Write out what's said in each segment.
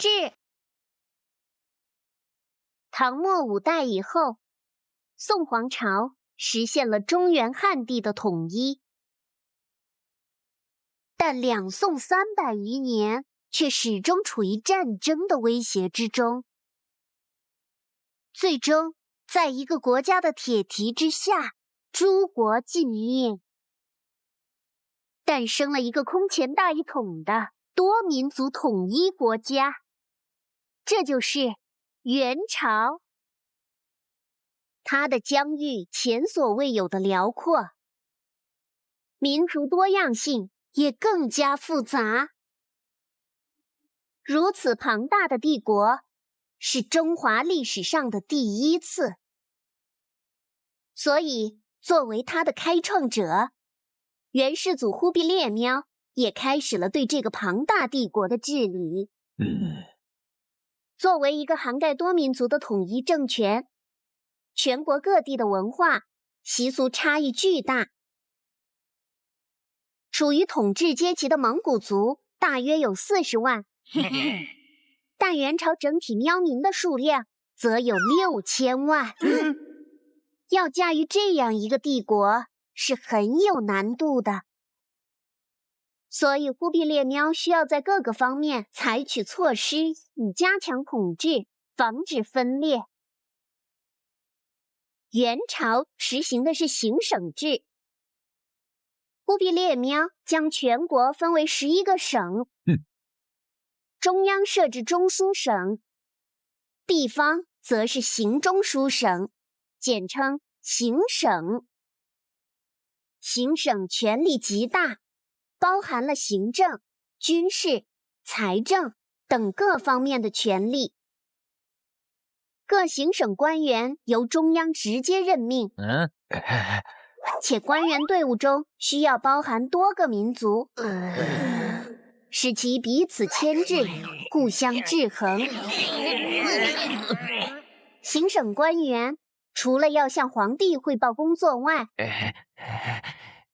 制。唐末5代以后，宋皇朝实现了中原汉地的统一，但两宋300余年却始终处于战争的威胁之中。最终，在一个国家的铁蹄之下，诸国尽灭，诞生了一个空前大一统的多民族统一国家，这就是元朝。它的疆域前所未有的辽阔，民族多样性也更加复杂。如此庞大的帝国，是中华历史上的第一次。所以，作为它的开创者，元世祖忽必烈喵也开始了对这个庞大帝国的治理。作为一个涵盖多民族的统一政权，全国各地的文化、习俗差异巨大。属于统治阶级的蒙古族大约有40万，但元朝整体喵民的数量则有6000万。要驾驭这样一个帝国是很有难度的，所以忽必烈喵需要在各个方面采取措施，以加强统治，防止分裂。元朝实行的是行省制，忽必烈喵将全国分为11个省，中央设置中书省，地方则是行中书省，简称行省。行省权力极大，包含了行政、军事、财政等各方面的权力。各行省官员由中央直接任命，且官员队伍中需要包含多个民族，使其彼此牵制，互相制衡。行省官员除了要向皇帝汇报工作外，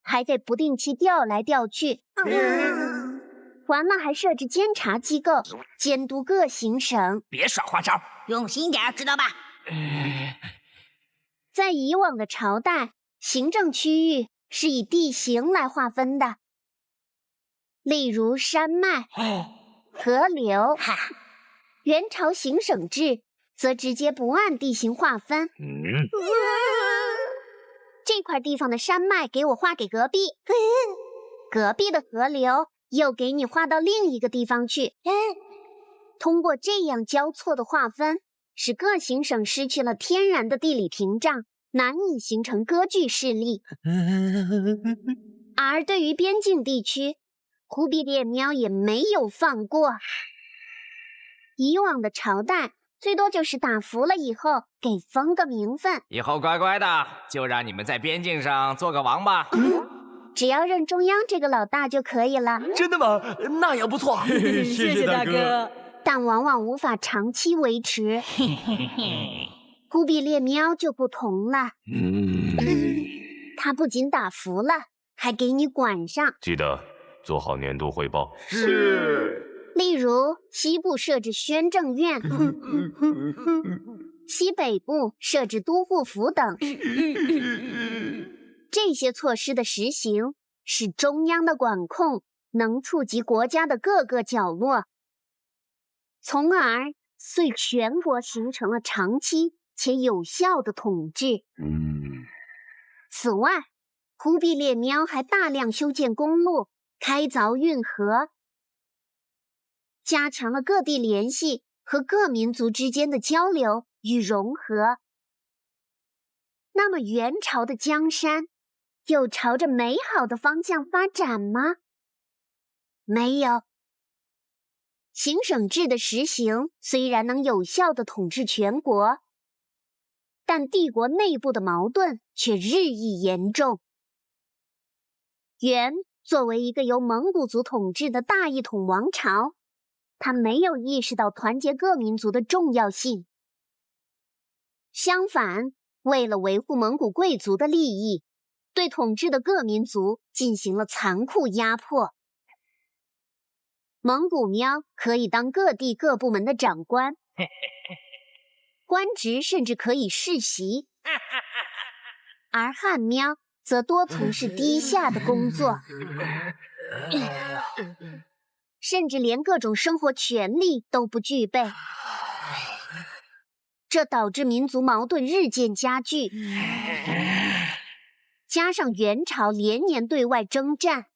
还得不定期调来调去。完了还设置监察机构，监督各行省。别耍花招，用心点，知道吧？在以往的朝代，行政区域是以地形来划分的，例如山脉、河流。元朝行省制则直接不按地形划分。这块地方的山脉给我划给隔壁，隔壁的河流又给你划到另一个地方去。通过这样交错的划分，使各行省失去了天然的地理屏障，难以形成割据势力。而对于边境地区，忽必烈喵也没有放过。以往的朝代最多就是打服了以后给封个名分，以后乖乖的就让你们在边境上做个王吧。只要认中央这个老大就可以了。真的吗？那也不错。谢谢大哥。但往往无法长期维持。忽必烈喵就不同了，他不仅打服了，还给你管上。记得做好年度汇报。是。例如，西部设置宣政院，西北部设置都护府等。这些措施的实行，使中央的管控能触及国家的各个角落，从而对全国形成了长期且有效的统治。此外，忽必烈喵还大量修建公路，开凿运河，加强了各地联系和各民族之间的交流与融合。那么元朝的江山有朝着美好的方向发展吗？没有。行省制的实行虽然能有效地统治全国，但帝国内部的矛盾却日益严重。元作为一个由蒙古族统治的大一统王朝，他没有意识到团结各民族的重要性。相反，为了维护蒙古贵族的利益，对统治的各民族进行了残酷压迫。蒙古喵可以当各地各部门的长官，官职甚至可以世袭，而汉喵则多从事低下的工作，甚至连各种生活权利都不具备。这导致民族矛盾日渐加剧，加上元朝连年对外征战，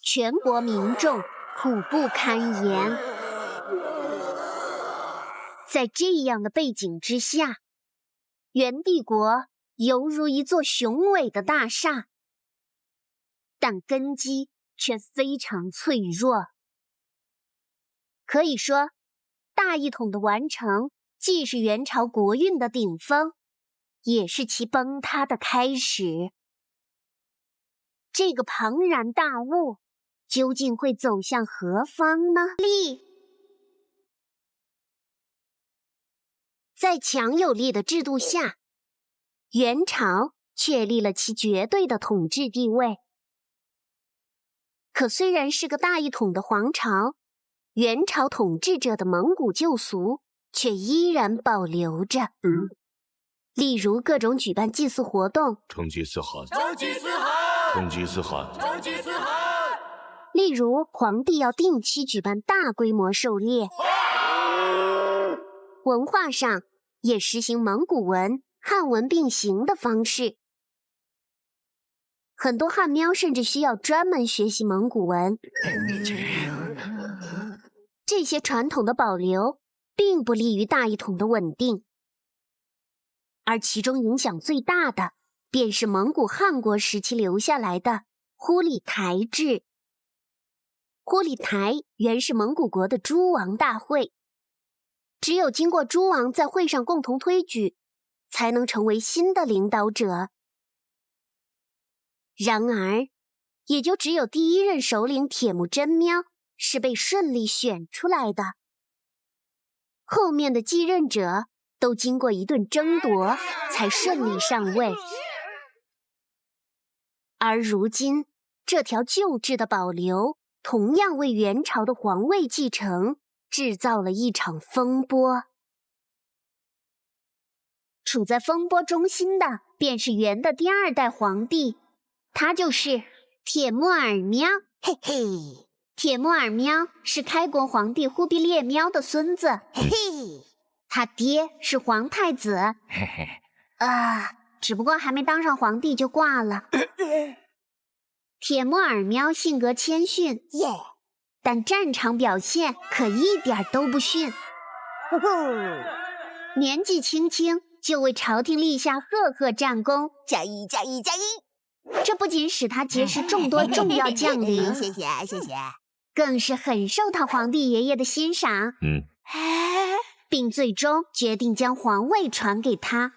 全国民众苦不堪言。在这样的背景之下，元帝国犹如一座雄伟的大厦，但根基却非常脆弱。可以说，大一统的完成既是元朝国运的顶峰，也是其崩塌的开始。这个庞然大物究竟会走向何方呢？在强有力的制度下，元朝确立了其绝对的统治地位。可虽然是个大一统的皇朝，元朝统治者的蒙古旧俗却依然保留着。例如各种举办祭祀活动，成吉思汗，成吉思汗，成吉思汗，成吉思汗。例如皇帝要定期举办大规模狩猎。文化上也实行蒙古文、汉文并行的方式。很多汉喵甚至需要专门学习蒙古文。这些传统的保留并不利于大一统的稳定，而其中影响最大的便是蒙古汗国时期留下来的忽里台制。忽里台原是蒙古国的诸王大会，只有经过诸王在会上共同推举，才能成为新的领导者。然而，也就只有第一任首领铁木真喵是被顺利选出来的，后面的继任者都经过一顿争夺才顺利上位。而如今，这条旧制的保留同样为元朝的皇位继承制造了一场风波。处在风波中心的便是元的第二代皇帝，他就是铁木儿喵。嘿嘿，铁木儿喵是开国皇帝忽必烈喵的孙子。嘿嘿，他爹是皇太子。嘿嘿，只不过还没当上皇帝就挂了。铁木儿喵性格谦逊，但战场表现可一点都不逊。年纪轻轻就为朝廷立下赫赫战功，加一加一加一！这不仅使他结识众多重要将领，谢谢谢谢，更是很受他皇帝爷爷的欣赏。并最终决定将皇位传给他。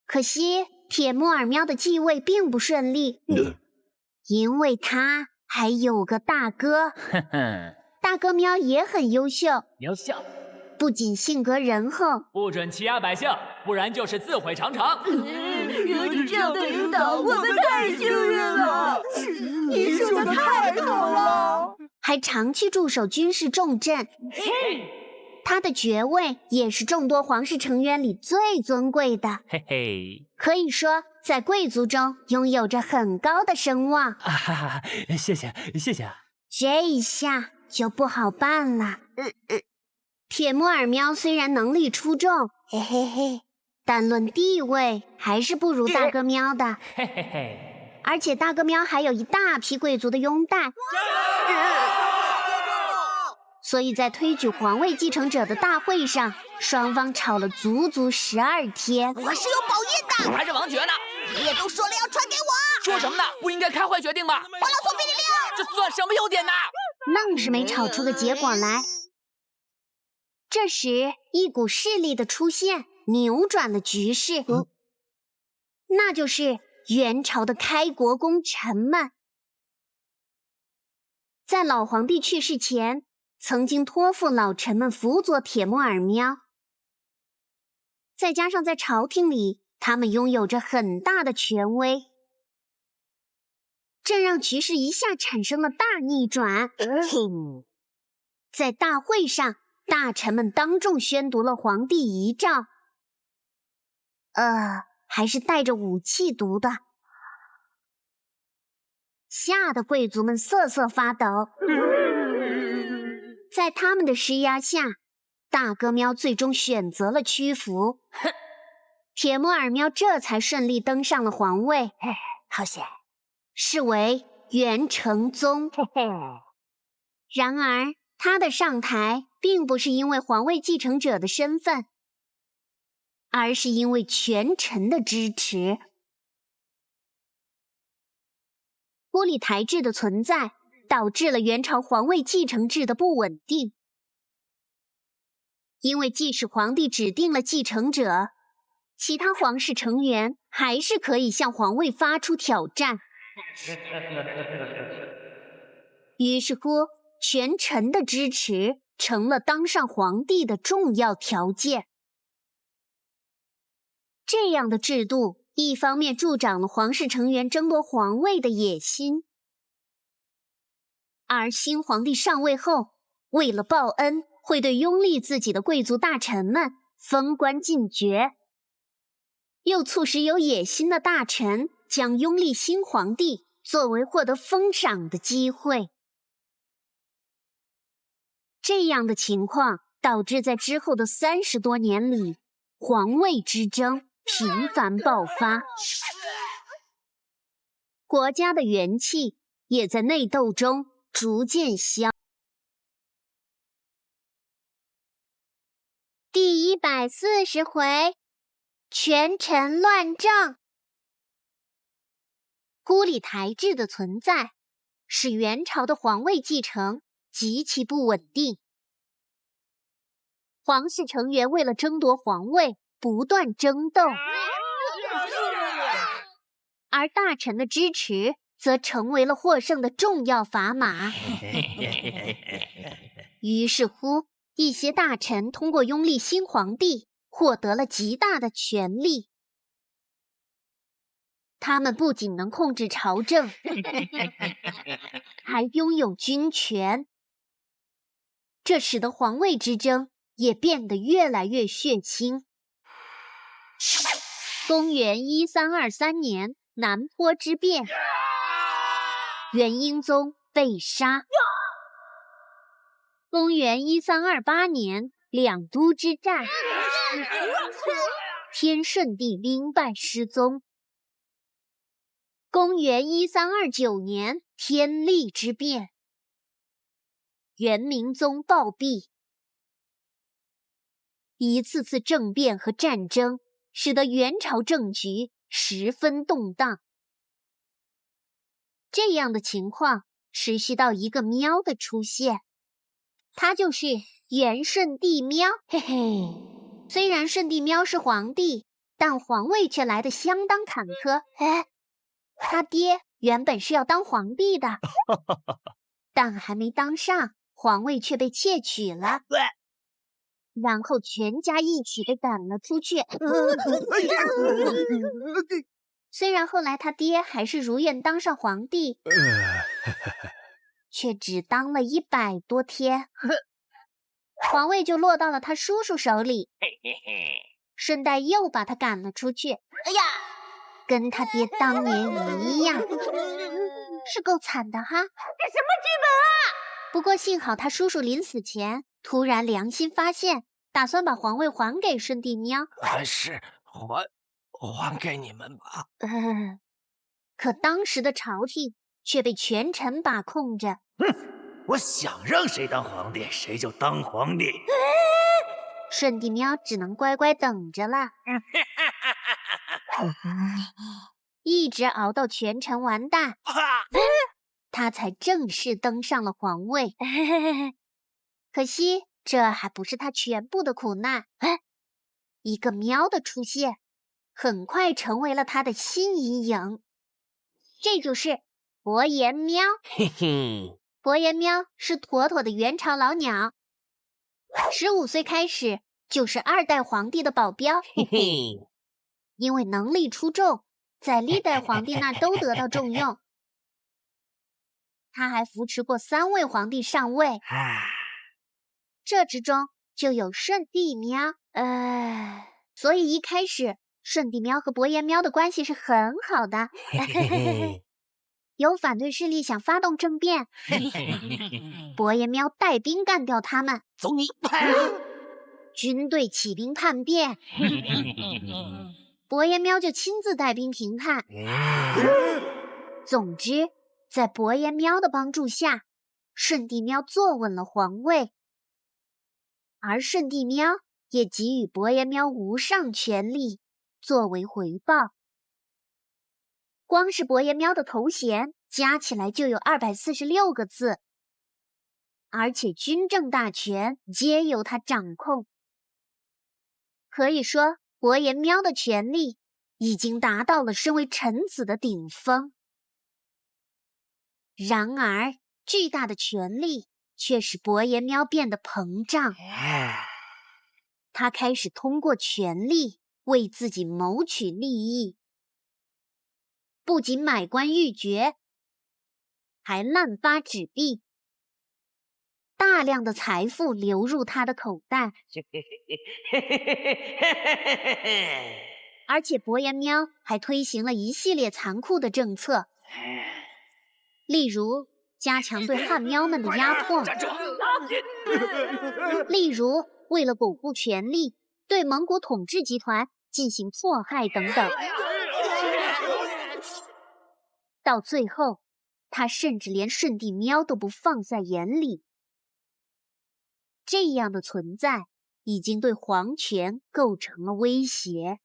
可惜铁木儿喵的继位并不顺利，因为他还有个大哥。大哥喵也很优秀，不仅性格仁厚，不准欺压百姓，不然就是自毁长城。有你这样的领导，我们太幸运了。你说的太好了。还常去驻守军事重镇。他的爵位也是众多皇室成员里最尊贵的。嘿嘿，可以说在贵族中拥有着很高的声望。谢谢谢谢。这一下就不好办了。铁木儿喵虽然能力出众，嘿嘿嘿，但论地位还是不如大哥喵的。嘿嘿嘿，而且大哥喵还有一大批贵族的拥戴，所以在推举皇位继承者的大会上，双方吵了足足12天。我是有宝印的，我还是王爵呢。爷爷都说了要传给我。说什么呢？不应该开会决定吗？我老宋命令，这算什么优点呢？愣是没吵出个结果来。这时，一股势力的出现扭转了局势，那就是元朝的开国功臣们。在老皇帝去世前，曾经托付老臣们辅佐铁木儿喵，再加上在朝廷里，他们拥有着很大的权威。这让局势一下产生了大逆转。在大会上，大臣们当众宣读了皇帝遗诏，还是带着武器读的，吓得贵族们瑟瑟发抖。在他们的施压下，大哥喵最终选择了屈服，铁木尔喵这才顺利登上了皇位，好险！是为元成宗。然而，他的上台并不是因为皇位继承者的身份，而是因为权臣的支持。孤立台制的存在，导致了元朝皇位继承制的不稳定。因为即使皇帝指定了继承者，其他皇室成员还是可以向皇位发出挑战。于是乎，权臣的支持成了当上皇帝的重要条件。这样的制度，一方面助长了皇室成员争夺皇位的野心，而新皇帝上位后，为了报恩，会对拥立自己的贵族大臣们封官进爵，又促使有野心的大臣将拥立新皇帝作为获得封赏的机会。这样的情况导致在之后的30多年里，皇位之争频繁爆发，国家的元气也在内斗中逐渐消。第140回，权臣乱政。孤立台制的存在，使元朝的皇位继承极其不稳定。皇室成员为了争夺皇位，不断争斗，而大臣的支持则成为了获胜的重要砝码。于是乎，一些大臣通过拥立新皇帝，获得了极大的权力。他们不仅能控制朝政，还拥有军权，这使得皇位之争也变得越来越血腥。公元1323年，南坡之变，元英宗被杀。公元1328年，两都之战，天顺帝兵败失踪。公元1329年，天历之变，元明宗暴毙。一次次政变和战争，使得元朝政局十分动荡。这样的情况持续到一个喵的出现，他就是元顺帝喵。虽然顺帝喵是皇帝，但皇位却来得相当坎坷。他爹原本是要当皇帝的，但还没当上，皇位却被窃取了，然后全家一起被赶了出去。虽然后来他爹还是如愿当上皇帝，却只当了100多天，皇位就落到了他叔叔手里，顺带又把他赶了出去。跟他爹当年一样，是够惨的哈。这什么剧本啊！不过幸好他叔叔临死前突然良心发现，打算把皇位还给顺帝喵。还是还给你们吧。可当时的朝廷却被权臣把控着。我想让谁当皇帝，谁就当皇帝。顺帝喵只能乖乖等着了。一直熬到权臣完蛋，他才正式登上了皇位。可惜这还不是他全部的苦难。一个喵的出现，很快成为了他的新阴影。这就是伯颜喵。伯颜喵是妥妥的元朝老鸟，15岁开始就是2代皇帝的保镖。因为能力出众，在历代皇帝那儿都得到重用。他还扶持过3位皇帝上位，这之中就有舜帝喵。所以一开始舜帝喵和伯颜喵的关系是很好的。有反对势力想发动政变，伯颜喵带兵干掉他们，走你！军队起兵叛变，伯颜喵就亲自带兵平叛。总之，在伯颜喵的帮助下，舜帝喵坐稳了皇位，而舜帝喵也给予伯颜喵无上权力作为回报。光是伯颜喵的头衔加起来就有246个字，而且军政大权皆由他掌控。可以说，伯颜喵的权力已经达到了身为臣子的顶峰。然而，巨大的权力却使伯颜喵变得膨胀。他开始通过权力为自己谋取利益，不仅买官鬻爵，还滥发纸币，大量的财富流入他的口袋。而且伯颜喵还推行了一系列残酷的政策，例如加强对汉喵们的压迫，例如为了巩固权力，对蒙古统治集团进行迫害等等。到最后，他甚至连舜帝喵都不放在眼里。这样的存在已经对皇权构成了威胁。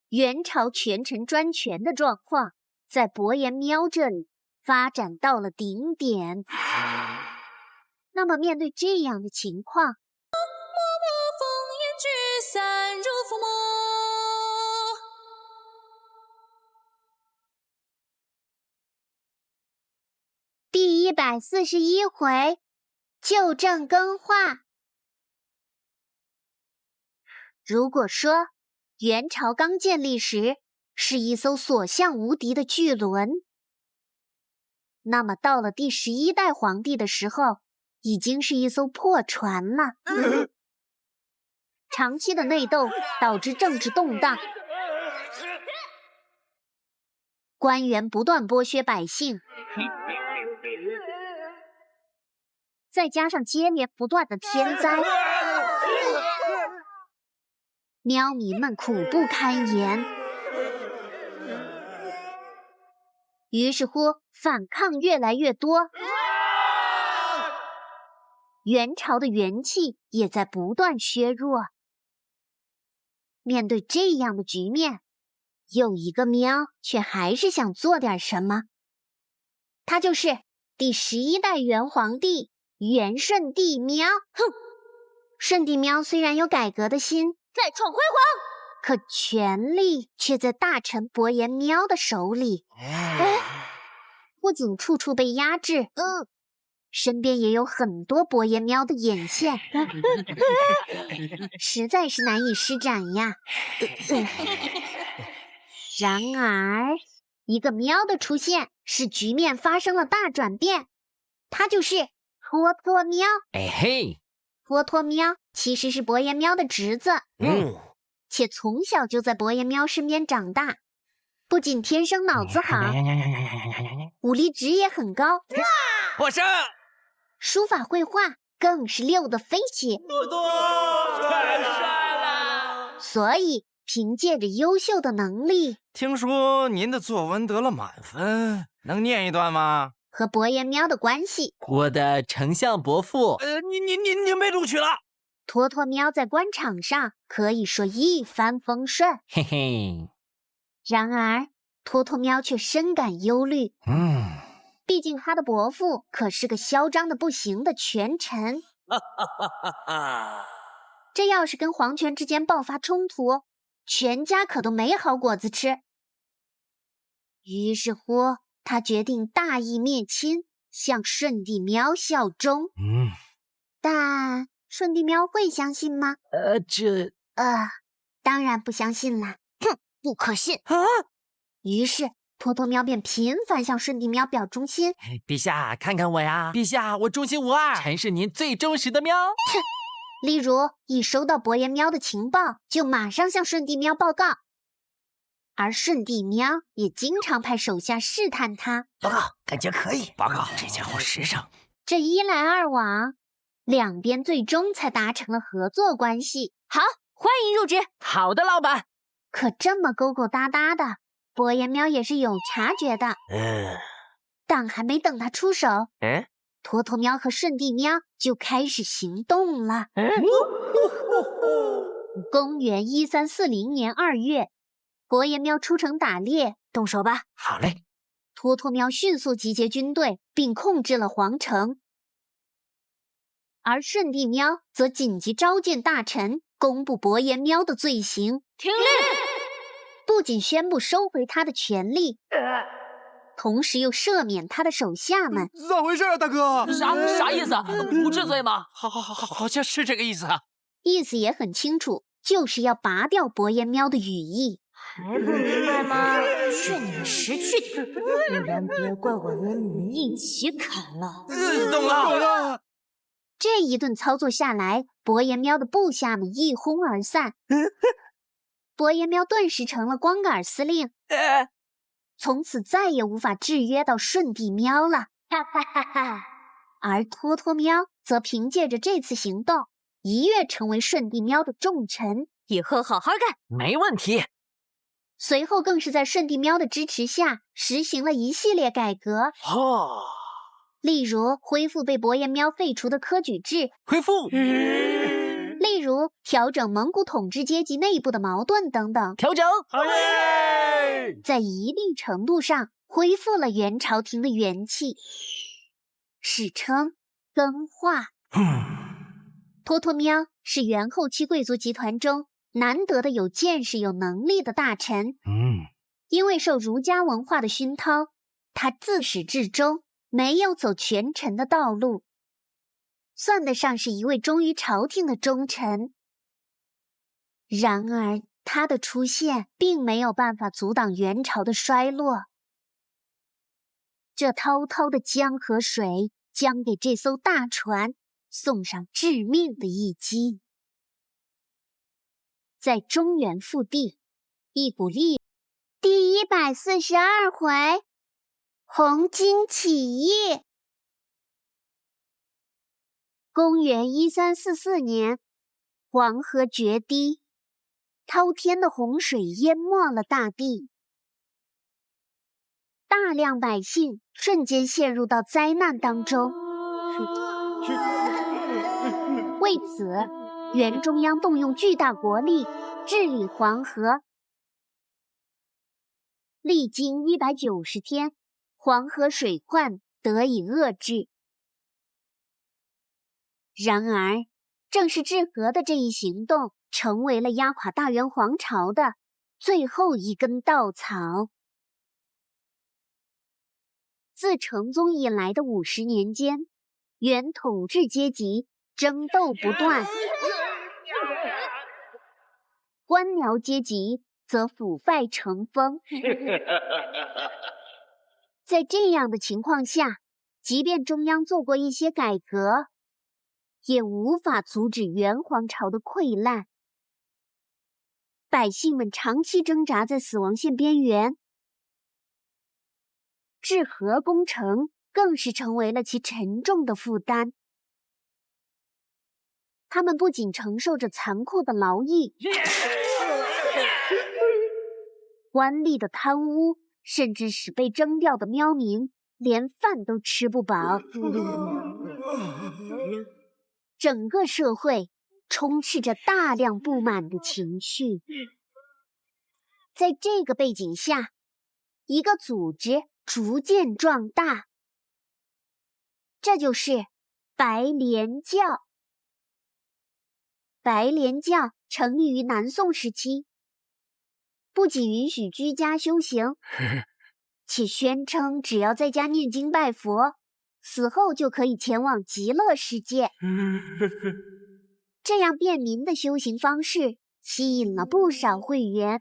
元朝权臣专权的状况在伯颜喵这里发展到了顶点。那么面对这样的情况，第141回，旧政更换。如果说元朝刚建立时是一艘所向无敌的巨轮，那么到了第11代皇帝的时候，已经是一艘破船了。长期的内斗导致政治动荡，官员不断剥削百姓，再加上接连不断的天灾，喵民们苦不堪言。于是乎，反抗越来越多，元朝的元气也在不断削弱。面对这样的局面，有一个喵却还是想做点什么，他就是第11代元皇帝元顺帝喵。顺帝喵虽然有改革的心，再创辉煌，可权力却在大臣伯颜喵的手里。不仅处处被压制，身边也有很多伯颜喵的眼线，实在是难以施展呀。然而，一个喵的出现使局面发生了大转变，它就是托托喵。哎嘿，托托喵其实是伯颜喵的侄子，且从小就在伯颜喵身边长大，不仅天生脑子好，武力值也很高，我胜！书法绘画更是溜得飞起。太帅了！所以凭借着优秀的能力，听说您的作文得了满分，能念一段吗？和伯颜喵的关系，我的丞相伯父，您被录取了。托托喵在官场上可以说一帆风顺。嘿嘿。然而，托托喵却深感忧虑。毕竟他的伯父可是个嚣张的不行的权臣。这要是跟皇权之间爆发冲突，全家可都没好果子吃。于是乎，他决定大义灭亲，向顺帝喵效忠。但顺帝喵会相信吗？当然不相信啦。不可信。于是托托喵便频繁向顺帝喵表忠心。陛下，看看我呀！陛下，我忠心无二，臣是您最忠实的喵。例如，一收到伯言喵的情报，就马上向顺帝喵报告。而顺帝喵也经常派手下试探他。报告，感觉可以。报告，这家伙实诚。这一来二往，两边最终才达成了合作关系。好，欢迎入职。好的，老板。可这么勾勾搭搭的，伯言喵也是有察觉的。但还没等他出手，托托喵和顺帝喵就开始行动了。公元1340年2月，伯言喵出城打猎，动手吧。好嘞。托托喵迅速集结军队，并控制了皇城。而顺帝喵则紧急召见大臣，公布伯言喵的罪行。听令！不仅宣布收回他的权力，同时又赦免他的手下们。咋回事啊，大哥？啥意思？不治罪吗？好像是这个意思啊。意思也很清楚，就是要拔掉伯言喵的羽翼。还不明白吗？劝你们识趣点，不然别怪我连你们一起砍了。懂了。这一顿操作下来，伯言喵的部下们一哄而散。伯言喵顿时成了光杆司令，从此再也无法制约到顺帝喵了。哈哈哈哈！而托托喵则凭借着这次行动，一跃成为顺帝喵的重臣。以后好好干，没问题。随后更是在顺帝喵的支持下，实行了一系列改革。例如恢复被伯言喵废除的科举制，恢复。例如调整蒙古统治阶级内部的矛盾等等。调整。好耶！在一定程度上恢复了元朝廷的元气，史称更化。托托喵是元后期贵族集团中难得的有见识、有能力的大臣。因为受儒家文化的熏陶，他自始至终没有走权臣的道路，算得上是一位忠于朝廷的忠臣。然而，他的出现并没有办法阻挡元朝的衰落。这滔滔的江河水将给这艘大船送上致命的一击。在中原腹地，一股力。第142回，红巾起义。公元1344年，黄河决堤，滔天的洪水淹没了大地，大量百姓瞬间陷入到灾难当中。为此，元中央动用巨大国力治理黄河。历经190天，黄河水患得以遏制。然而，正是治河的这一行动，成为了压垮大元皇朝的最后一根稻草。自成宗以来的50年间，元统治阶级争斗不断，官僚阶级则腐败成风。在这样的情况下，即便中央做过一些改革，也无法阻止元皇朝的溃烂。百姓们长期挣扎在死亡线边缘，治河工程更是成为了其沉重的负担。他们不仅承受着残酷的劳役，官吏的贪污，甚至使被征调的喵民连饭都吃不饱。整个社会充斥着大量不满的情绪。在这个背景下，一个组织逐渐壮大，这就是白莲教。白莲教成立于南宋时期，不仅允许居家修行，且宣称只要在家念经拜佛，死后就可以前往极乐世界。这样便民的修行方式吸引了不少会员。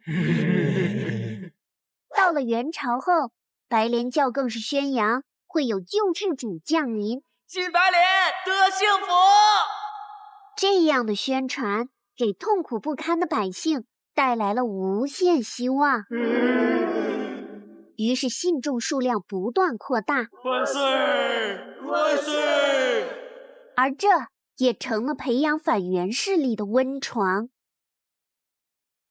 到了了元朝后，白莲教更是宣扬会有救世主降临，新白莲得幸福。这样的宣传给痛苦不堪的百姓带来了无限希望。于是信众数量不断扩大，万岁！万岁！而这也成了培养反元势力的温床。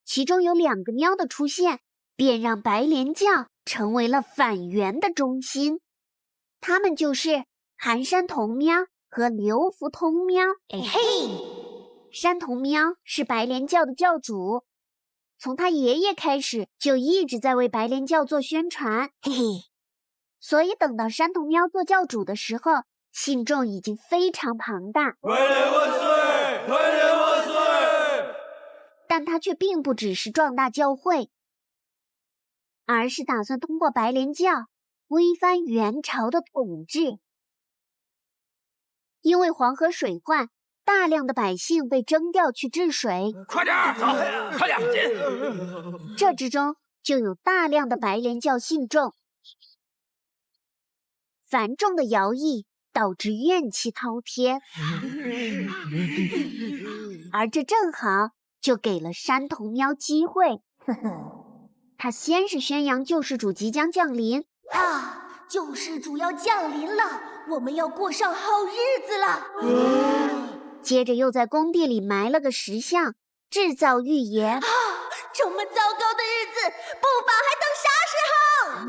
其中有2个喵的出现，便让白莲教成为了反元的中心。他们就是韩山童喵和刘福通喵。哎嘿，山童喵是白莲教的教主，从他爷爷开始就一直在为白莲教做宣传。嘿嘿，所以等到山童喵做教主的时候，信众已经非常庞大。白莲万岁！白莲万岁！但他却并不只是壮大教会，而是打算通过白莲教推翻元朝的统治。因为黄河水患，大量的百姓被征调去治水，快点儿，走，快点儿进。这之中就有大量的白莲教信众。繁重的徭役导致怨气滔天，而这正好就给了山童喵机会。他先是宣扬救世主即将降临啊，救世主要降临了，我们要过上好日子了。接着又在宫地里埋了个石像，制造预言。这么糟糕的日子，不妨还等啥时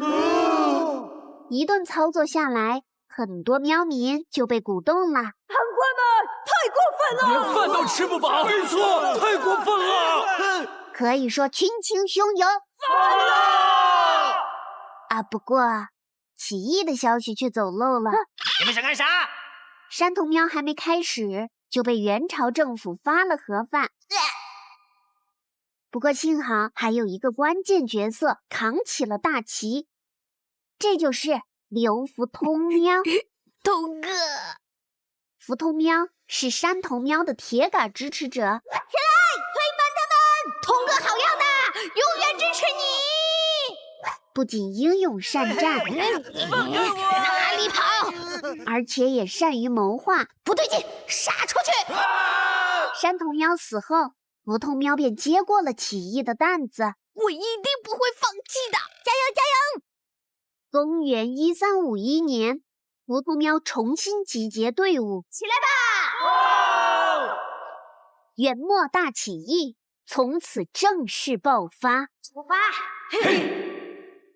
候？一顿操作下来，很多喵民就被鼓动了。贪官们，太过分了！连饭都吃不饱。没错，太过分了。可以说群情汹涌。反了！啊，不过起义的消息却走漏了。你们想干啥？山童喵还没开始，就被元朝政府发了盒饭。不过幸好还有一个关键角色扛起了大旗，这就是刘福通喵。童哥，福通喵是山童喵的铁杆支持者。起来，推翻他们！童哥好样的，永远支持你！不仅英勇善战，放开我！哪里跑？而且也善于谋划。不对劲，杀出去！山童喵死后，福通喵便接过了起义的担子。我一定不会放弃的，加油加油！公元1351年，福通喵重新集结队伍，起来吧！元末大起义从此正式爆发。出发！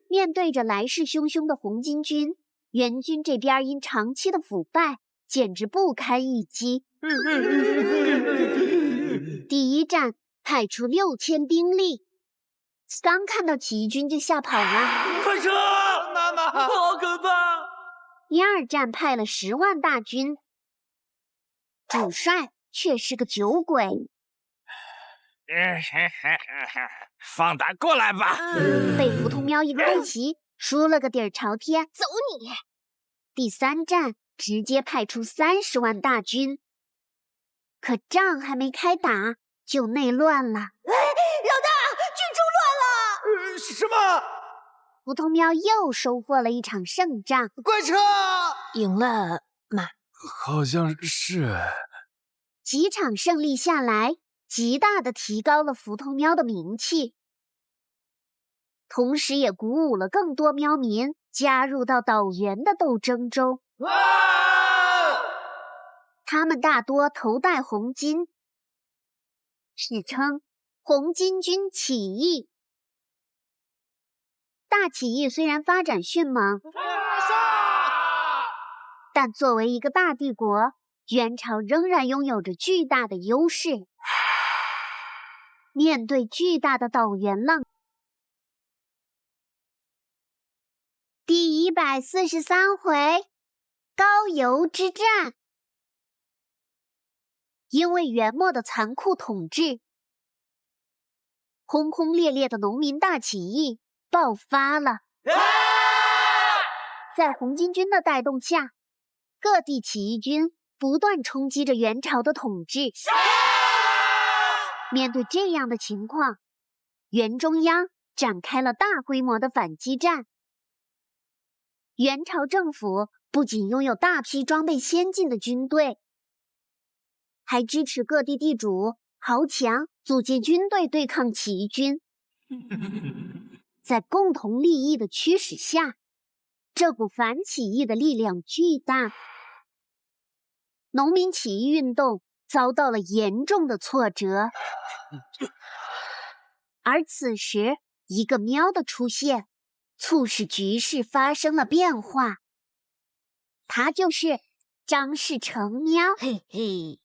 面对着来势汹汹的红巾军，元军这边因长期的腐败，简直不堪一击。第一战派出6000兵力，刚看到起义军就吓跑了。快撤！妈妈，好可怕！第二战派了10万大军，主帅却是个酒鬼。放胆过来吧！被福通喵一个背袭，输了个底儿朝天。走你！第三战直接派出30万大军，可仗还没开打就内乱了。老大，军中乱了！什么？福通喵又收获了一场胜仗。快撤！赢了吗？好像是。几场胜利下来，极大的提高了福通喵的名气，同时也鼓舞了更多喵民加入到倒元的斗争中。他们大多头戴红巾，史称红巾军起义。大起义虽然发展迅猛，但作为一个大帝国，元朝仍然拥有着巨大的优势。面对巨大的倒元浪，第143回高邮之战。因为元末的残酷统治，轰轰烈烈的农民大起义爆发了。在红巾军的带动下，各地起义军不断冲击着元朝的统治。面对这样的情况，元中央展开了大规模的反击战。元朝政府不仅拥有大批装备先进的军队，还支持各地地主豪强组建军队对抗起义军。在共同利益的驱使下，这股反起义的力量巨大，农民起义运动遭到了严重的挫折。而此时，一个喵的出现，促使局势发生了变化。他就是张士诚喵。嘿嘿，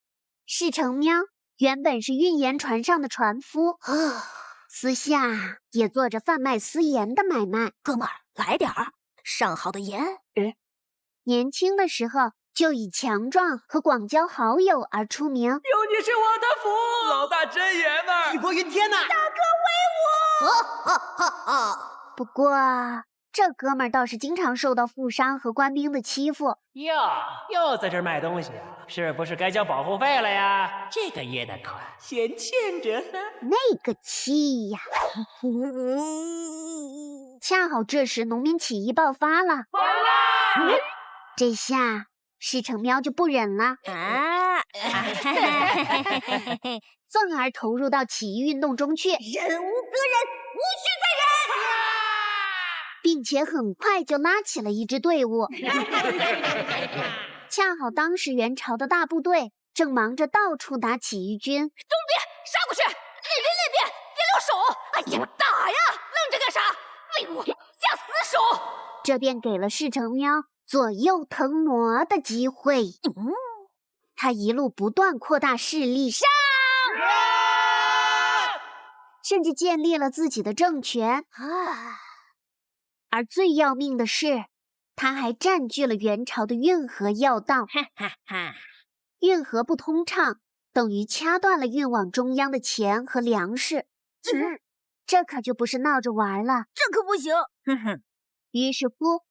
士诚喵原本是运盐船上的船夫，私下也做着贩卖私盐的买卖。哥们儿，来点儿上好的盐。年轻的时候就以强壮和广交好友而出名。有你是我的福，老大真爷们儿，义薄云天呐！不过这哥们儿倒是经常受到富商和官兵的欺负。哟，又在这儿卖东西啊？是不是该交保护费了呀？这个月的款先欠着。那个气呀！恰好这时农民起义爆发了，这下士诚喵就不忍了，愤而投入到起义运动中去，忍无可忍，无需再忍。并且很快就拉起了一支队伍。恰好当时元朝的大部队正忙着到处打起义军。中兵，杀过去！那边，别留手！哎呀，打呀！愣着干啥？为我下死手！这便给了士诚喵左右腾挪的机会。他一路不断扩大势力，甚至建立了自己的政权。而最要命的是，他还占据了元朝的运河要道。运河不通畅，等于掐断了运往中央的钱和粮食。这可就不是闹着玩了，这可不行。于是乎，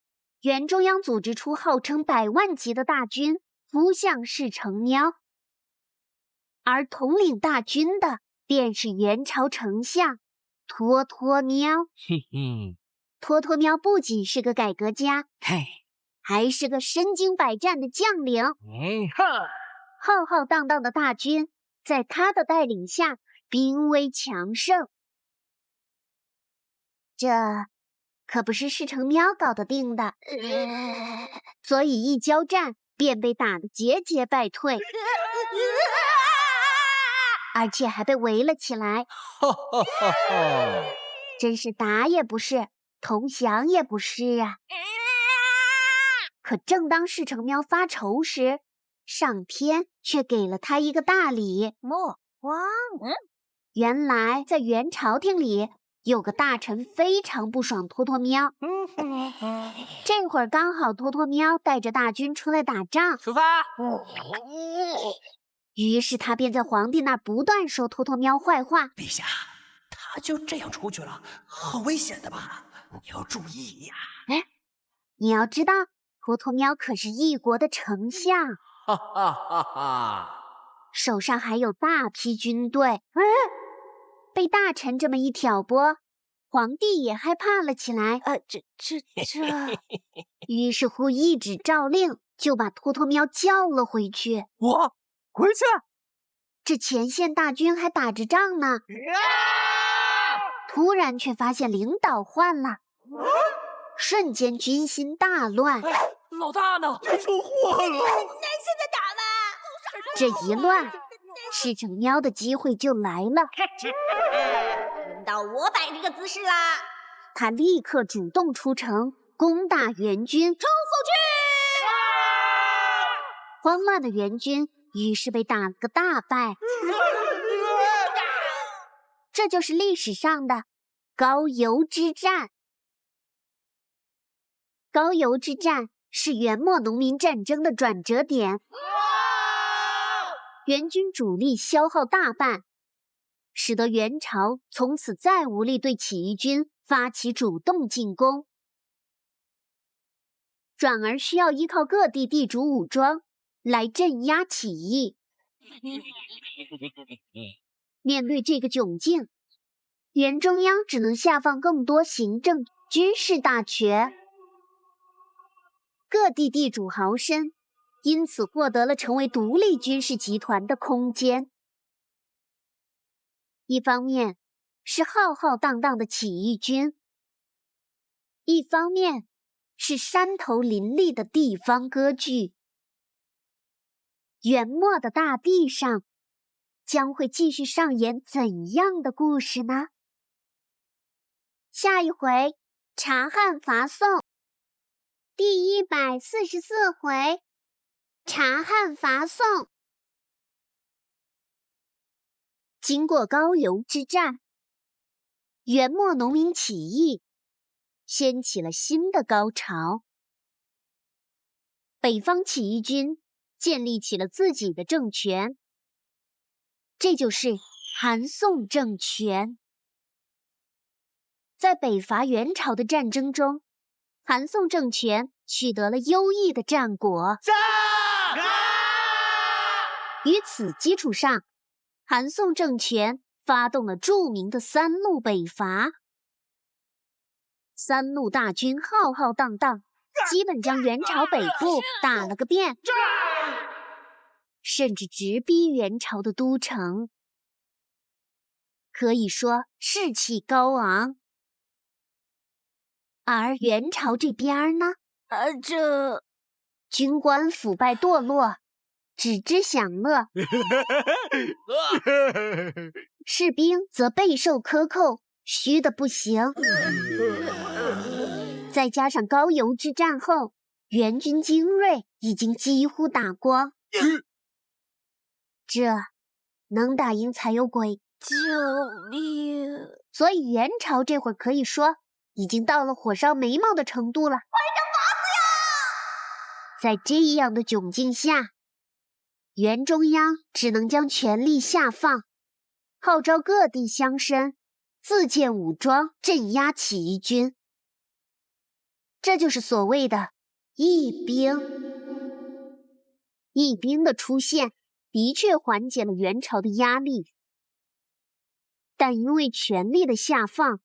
元中央组织出号称100万级的大军，扑向士诚喵。而统领大军的便是元朝丞相脱脱喵。嘿嘿，脱脱喵不仅是个改革家，嘿，还是个身经百战的将领。哎哈，浩浩荡荡的大军在他的带领下兵威强盛。这可不是士诚喵搞得定的，所以一交战便被打得节节败退，而且还被围了起来。真是打也不是，投降也不是啊！可正当士诚喵发愁时，上天却给了他一个大礼。原来在元朝廷里有个大臣非常不爽脱脱喵。这会儿刚好脱脱喵带着大军出来打仗，出发！于是他便在皇帝那儿不断说脱脱喵坏话。陛下，他就这样出去了，好危险的吧？你要注意呀！你要知道，脱脱喵可是一国的丞相，哈哈哈哈！手上还有大批军队。被大臣这么一挑拨，皇帝也害怕了起来。于是乎一纸诏令，就把脱脱喵叫了回去。我回去。这前线大军还打着仗呢，突然却发现领导换了，瞬间军心大乱。老大呢？出祸了！现在打吧。这一乱，士诚喵的机会就来了。轮到我摆这个姿势啦！他立刻主动出城攻打元军，冲出去！慌乱的元军于是被打了个大败。这就是历史上的高邮之战。高邮之战是元末农民战争的转折点，元军主力消耗大半，使得元朝从此再无力对起义军发起主动进攻，转而需要依靠各地地主武装来镇压起义。面对这个窘境，原中央只能下放更多行政、军事大权。各地地主豪绅因此获得了成为独立军事集团的空间。一方面是浩浩荡荡的起义军，一方面是山头林立的地方割据。元末的大地上将会继续上演怎样的故事呢？下一回查汉伐宋，第144回查汉伐宋。经过高邮之战，元末农民起义掀起了新的高潮。北方起义军建立起了自己的政权，这就是韩宋政权。在北伐元朝的战争中，韩宋政权取得了优异的战果。于此基础上，韩宋政权发动了著名的三路北伐。三路大军浩浩荡荡，基本将元朝北部打了个遍，甚至直逼元朝的都城，可以说士气高昂。而元朝这边呢，军官腐败堕落，只知享乐，士兵则备受克扣，虚得不行。再加上高邮之战后，元军精锐已经几乎打光，这能打赢才有鬼！救命！所以元朝这会儿可以说已经到了火烧眉毛的程度了。在这样的窘境下，元中央只能将权力下放，号召各地乡绅自建武装镇压起义军。这就是所谓的义兵。义兵的出现的确缓解了元朝的压力，但因为权力的下放，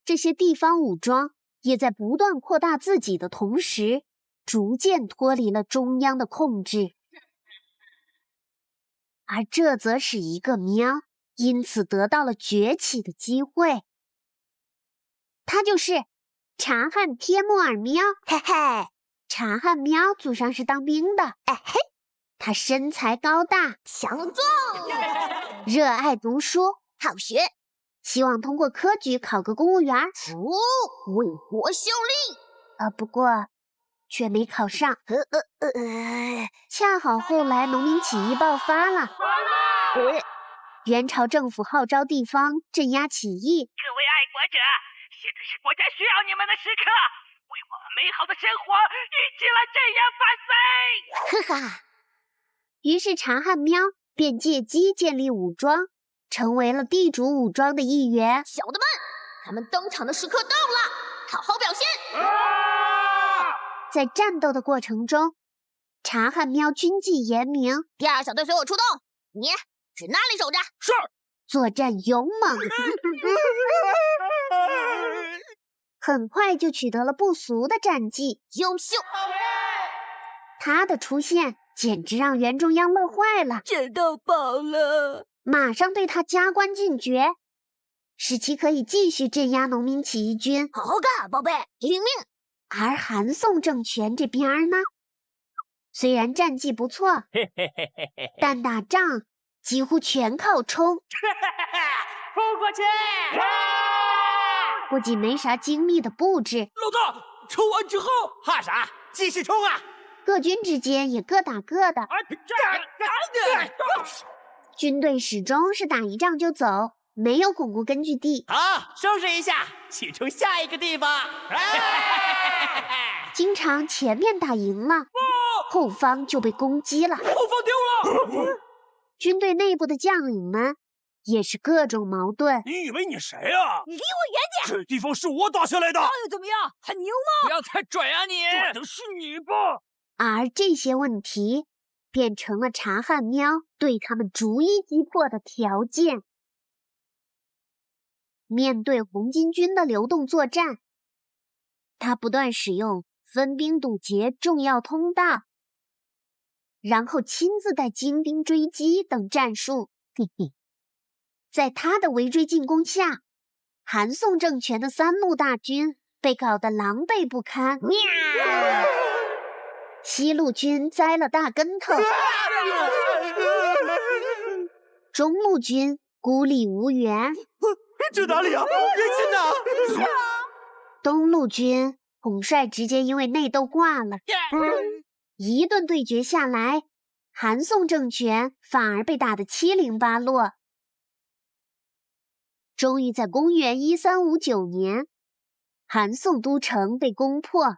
这些地方武装也在不断扩大自己的同时，逐渐脱离了中央的控制。而这则使一个喵因此得到了崛起的机会，他就是察汉帖木儿喵。嘿嘿，察汉喵祖上是当兵的，哎嘿，他身材高大强壮，热爱读书，好学，希望通过科举考个公务员，为国效力。不过却没考上。恰好后来农民起义爆发了，元朝政府号召地方镇压起义。各位爱国者，现在是国家需要你们的时刻，为我们美好的生活一起来振扬反贼！哈哈。于是察汉喵便借机建立武装，成为了地主武装的一员。小的们，咱们登场的时刻到了，好好表现！在战斗的过程中，察汉喵军纪严明，第二小队随我出动，你去那里守着。是。作战勇猛，很快就取得了不俗的战绩。优秀！他的出现简直让元中央乐坏了，捡到宝了，马上对他加官进爵，使其可以继续镇压农民起义军。好好干，宝贝，领命！而韩宋政权这边呢，虽然战绩不错，但打仗几乎全靠冲，冲过去！不仅没啥精密的布置，老大，冲完之后怕啥？继续冲啊！各军之间也各打各的，军队始终是打一仗就走，没有巩固根据地。好，收拾一下，去冲下一个地方。经常前面打赢了，后方就被攻击了，后方丢了。军队内部的将领们也是各种矛盾。你以为你谁啊？你离我远点！这地方是我打下来的。那又怎么样？很牛吗？不要太拽啊你！拽的是你吧？而这些问题变成了察汉喵对他们逐一击破的条件。面对红巾军的流动作战，他不断使用分兵堵截重要通道，然后亲自带精兵追击等战术。在他的围追进攻下，韩宋政权的3路大军被搞得狼狈不堪。西路军栽了大跟头，中路军孤立无援。这哪里啊？别进呐！东路军统帅直接因为内斗挂了。一顿对决下来，韩宋政权反而被打得七零八落。终于在公元1359年，韩宋都城被攻破，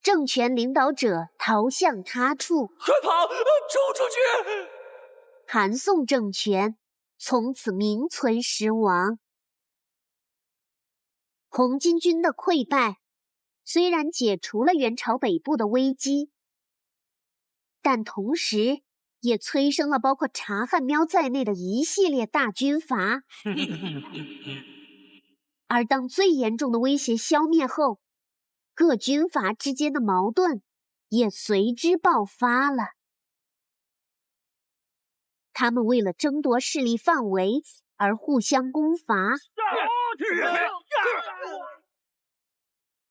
政权领导者逃向他处，快跑！冲出去！韩宋政权从此名存实亡。红巾军的溃败虽然解除了元朝北部的危机，但同时也催生了包括察汉喵在内的一系列大军阀。而当最严重的威胁消灭后，各军阀之间的矛盾也随之爆发了。他们为了争夺势力范围而互相攻伐，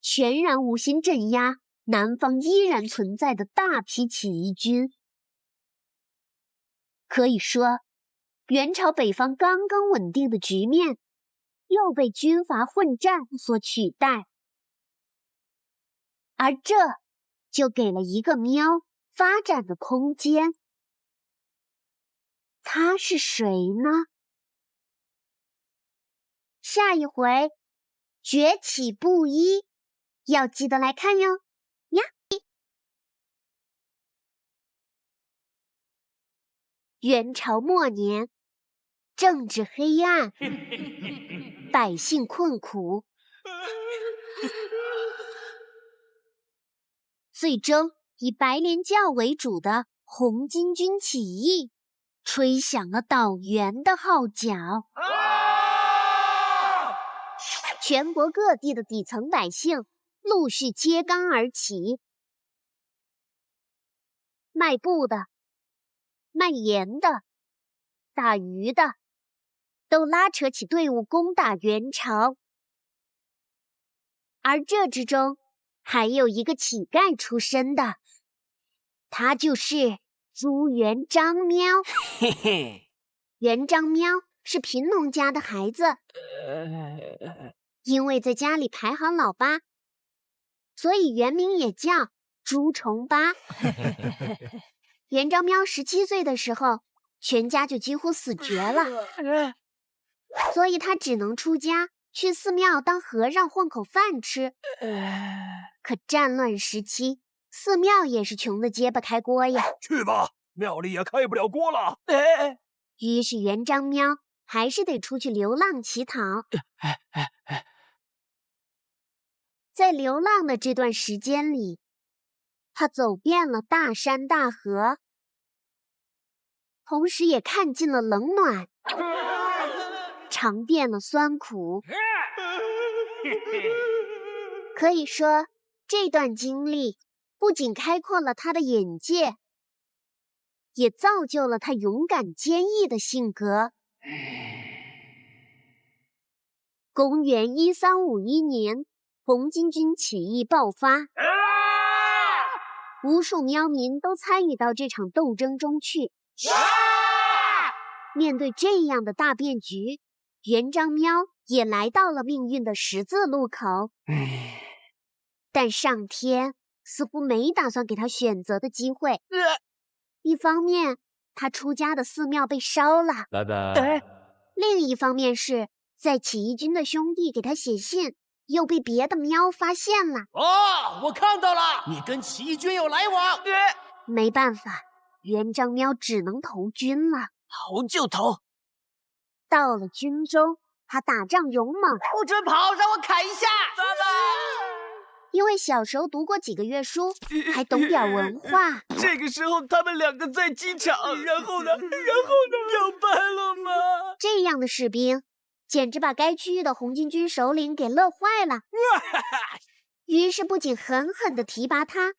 全然无心镇压南方依然存在的大批起义军。可以说，元朝北方刚刚稳定的局面又被军阀混战所取代，而这就给了一个喵发展的空间。他是谁呢？下一回崛起不一，要记得来看哟呀！元朝末年，政治黑暗，百姓困苦，最终以白莲教为主的红巾军起义吹响了倒元的号角。全国各地的底层百姓陆续揭竿而起，卖布的、卖盐的、打鱼的，都拉扯起队伍攻打元朝。而这之中还有一个乞丐出身的，他就是朱元璋喵。嘿嘿，元璋喵是贫农家的孩子，因为在家里排行老八，所以原名也叫朱重八。元璋喵17岁的时候，全家就几乎死绝了，所以他只能出家去寺庙当和尚混口饭吃。可战乱时期，寺庙也是穷得揭不开锅呀。去吧，庙里也开不了锅了。于是元璋喵还是得出去流浪乞讨。在流浪的这段时间里，他走遍了大山大河，同时也看尽了冷暖，尝遍了酸苦。可以说，这段经历不仅开阔了他的眼界，也造就了他勇敢坚毅的性格。公元1351年，红巾军起义爆发，无数喵民都参与到这场斗争中去。面对这样的大变局，元璋喵也来到了命运的十字路口。但上天似乎没打算给他选择的机会。一方面，他出家的寺庙被烧了；拜拜。另一方面是，在起义军的兄弟给他写信，又被别的喵发现了。我看到了，你跟起义军有来往。没办法，元璋喵只能投军了。投就投。到了军中，他打仗勇猛，不准跑，让我砍一下。因为小时候读过几个月书，还懂点文化。这个时候他们两个在机场，然后呢？表白了吗？这样的士兵，简直把该区域的红巾军首领给乐坏了。于是不仅狠狠地提拔他，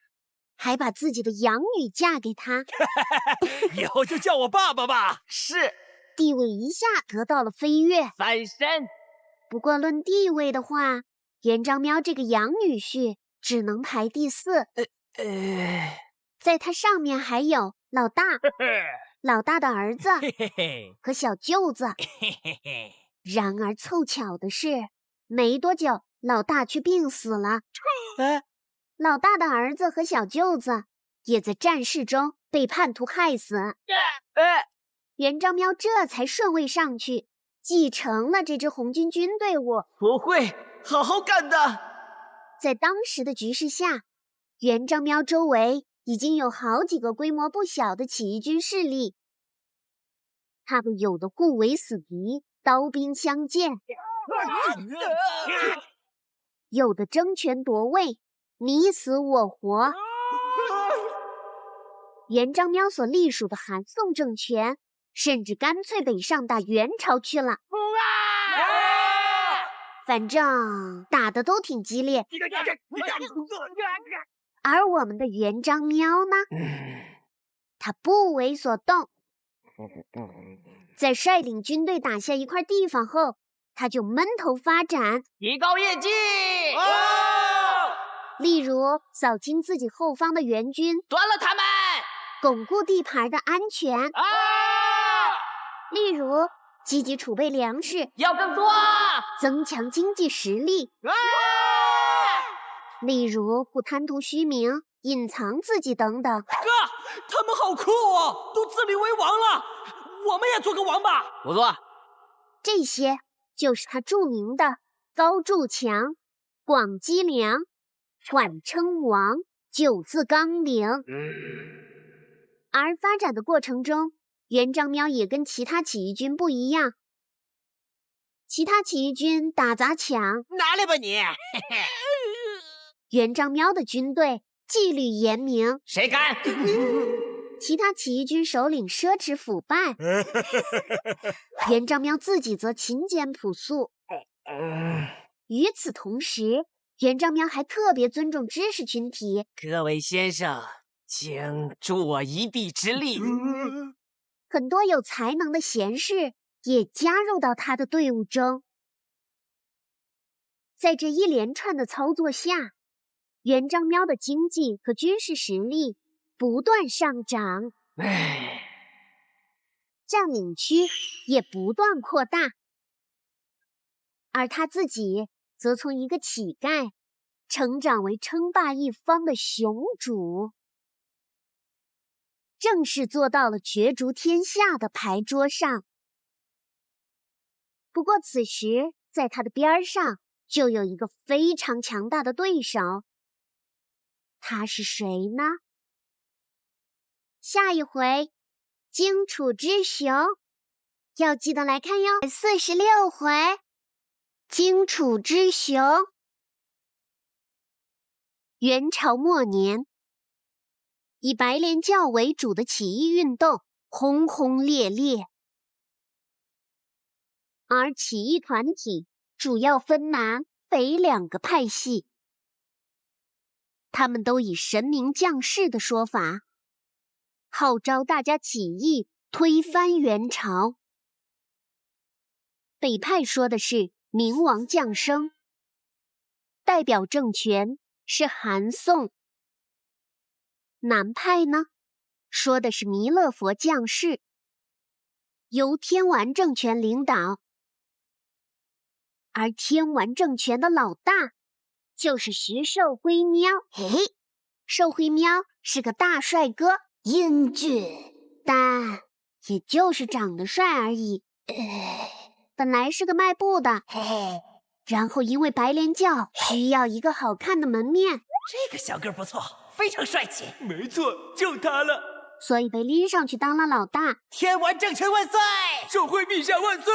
还把自己的养女嫁给他。以后就叫我爸爸吧。是地位一下得到了飞跃。翻身。不过论地位的话，元璋喵这个养女婿只能排第4。在他上面还有老大、老大的儿子和小舅子。然而凑巧的是，没多久老大却病死了。老大的儿子和小舅子也在战事中被叛徒害死。元璋喵这才顺位上去，继承了这支红军军队伍。我会好好干的。在当时的局势下，元璋喵周围已经有好几个规模不小的起义军势力，他们有的互为死敌，刀兵相见；有的争权夺位，你死我活。元璋喵所隶属的韩宋政权，甚至干脆北上打元朝去了。反正打得都挺激烈。而我们的元璋喵呢，他不为所动。在率领军队打下一块地方后，他就闷头发展，提高业绩。例如扫清自己后方的援军，端了他们。巩固地盘的安全。例如积极储备粮食，要更多。增强经济实力。例如不贪图虚名，隐藏自己等等。哥，他们好酷哦，都自立为王了，我们也做个王吧。不错。这些就是他著名的高筑墙、广积粮、缓称王、9字纲领。而发展的过程中，元璋喵也跟其他起义军不一样。其他起义军打砸抢，拿来吧你！元璋喵的军队纪律严明。谁敢？其他起义军首领奢侈腐败，元璋喵自己则勤俭朴素。与此同时，元璋喵还特别尊重知识群体。各位先生，请助我一臂之力。很多有才能的贤士也加入到他的队伍中。在这一连串的操作下，元璋喵的经济和军事实力不断上涨，占领区也不断扩大，而他自己则从一个乞丐成长为称霸一方的雄主，正式坐到了角逐天下的牌桌上。不过此时在他的边上就有一个非常强大的对手，他是谁呢？下一回荆楚之雄要记得来看哟。46回荆楚之雄。元朝末年，以白莲教为主的起义运动轰轰烈烈，而起义团体主要分南北2个派系，他们都以神明降世的说法，号召大家起义推翻元朝。北派说的是明王降生，代表政权是韩宋。南派呢，说的是弥勒佛降世，由天完政权领导。而天完政权的老大就是徐寿辉喵。寿辉喵是个大帅哥，英俊，但也就是长得帅而已。本来是个卖布的，然后因为白莲教需要一个好看的门面，这个小哥不错，非常帅气。没错，就他了。所以被拎上去当了老大。天完政权万岁！寿辉陛下万岁！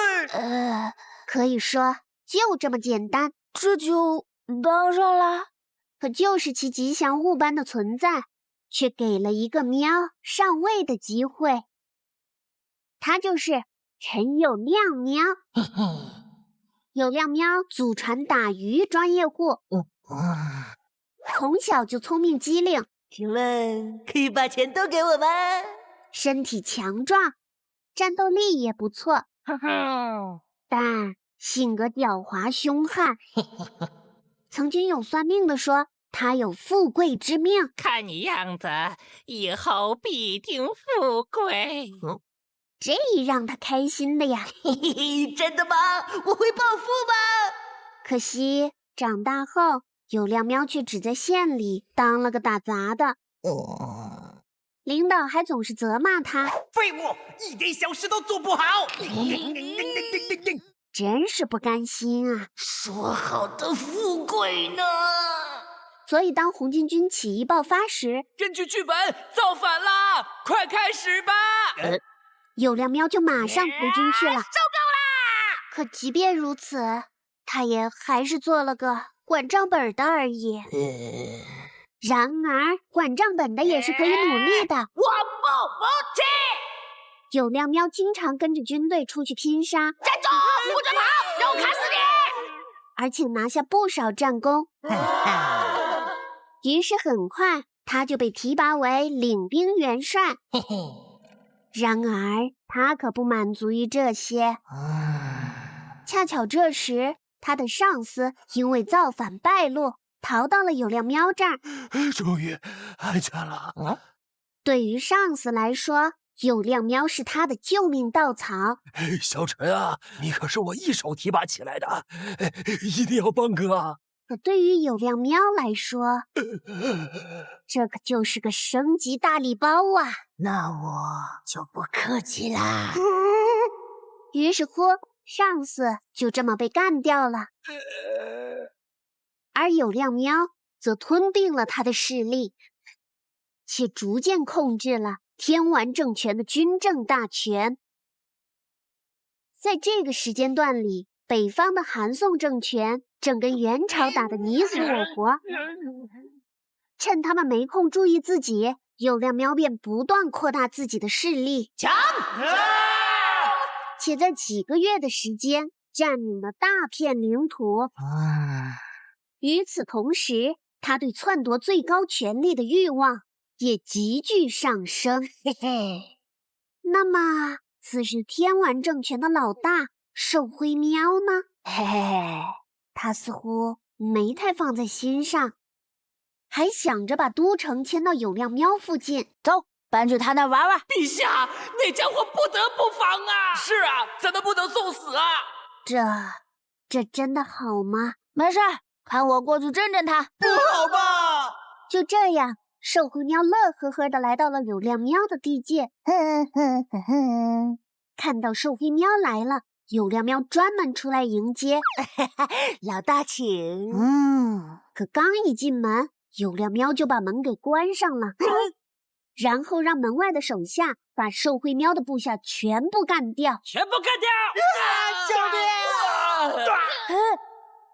可以说就这么简单，这就当上了。可就是其吉祥物般的存在，却给了一个喵上位的机会。他就是陈友谅喵。友谅喵祖传打鱼专业户，从小就聪明机灵，请问可以把钱都给我吗？身体强壮，战斗力也不错，但性格狡猾凶悍。曾经有算命的说他有富贵之命，看你样子，以后必定富贵。这让他开心的呀。嘿嘿嘿，真的吗？我会暴富吗？可惜长大后，友谅喵却只在县里当了个打杂的。领导还总是责骂他，废物，一点小事都做不好。真是不甘心啊！说好的富贵呢？所以当红巾军起义爆发时，根据剧本造反啦！快开始吧！友谅喵就马上回军去了。受够啦！可即便如此，他也还是做了个管账本的而已。然而，管账本的也是可以努力的。我不服气！友谅喵经常跟着军队出去拼杀，站住！不准跑，让我砍死你！而且拿下不少战功。于是很快，他就被提拔为领兵元帅。然而，他可不满足于这些。恰巧这时，他的上司因为造反败落，逃到了友谅喵这儿。终于安全了。对于上司来说，友谅喵是他的救命稻草。小陈啊，你可是我一手提拔起来的，一定要帮哥。可对于友谅喵来说，这可就是个升级大礼包啊！那我就不客气啦。于是乎，上司就这么被干掉了。而友谅喵则吞并了他的势力，且逐渐控制了天完政权的军政大权。在这个时间段里，北方的韩宋政权正跟元朝打得你死我活，趁他们没空注意自己，友谅喵便不断扩大自己的势力，抢！且在几个月的时间占领了大片领土。与此同时，他对篡夺最高权力的欲望也急剧上升。那么，此时天完政权的老大寿辉喵呢？他似乎没太放在心上，还想着把都城迁到友谅喵附近。走，搬去他那玩玩。陛下，那家伙不得不防啊！是啊，咱们不能送死啊！这真的好吗？没事，看我过去震震他。不好吧？就这样，寿辉喵乐呵呵地来到了友谅喵的地界。看到寿辉喵来了，友谅喵专门出来迎接。老大请。可刚一进门，友谅喵就把门给关上了，然后让门外的手下把寿辉喵的部下全部干掉。全部干掉！救命！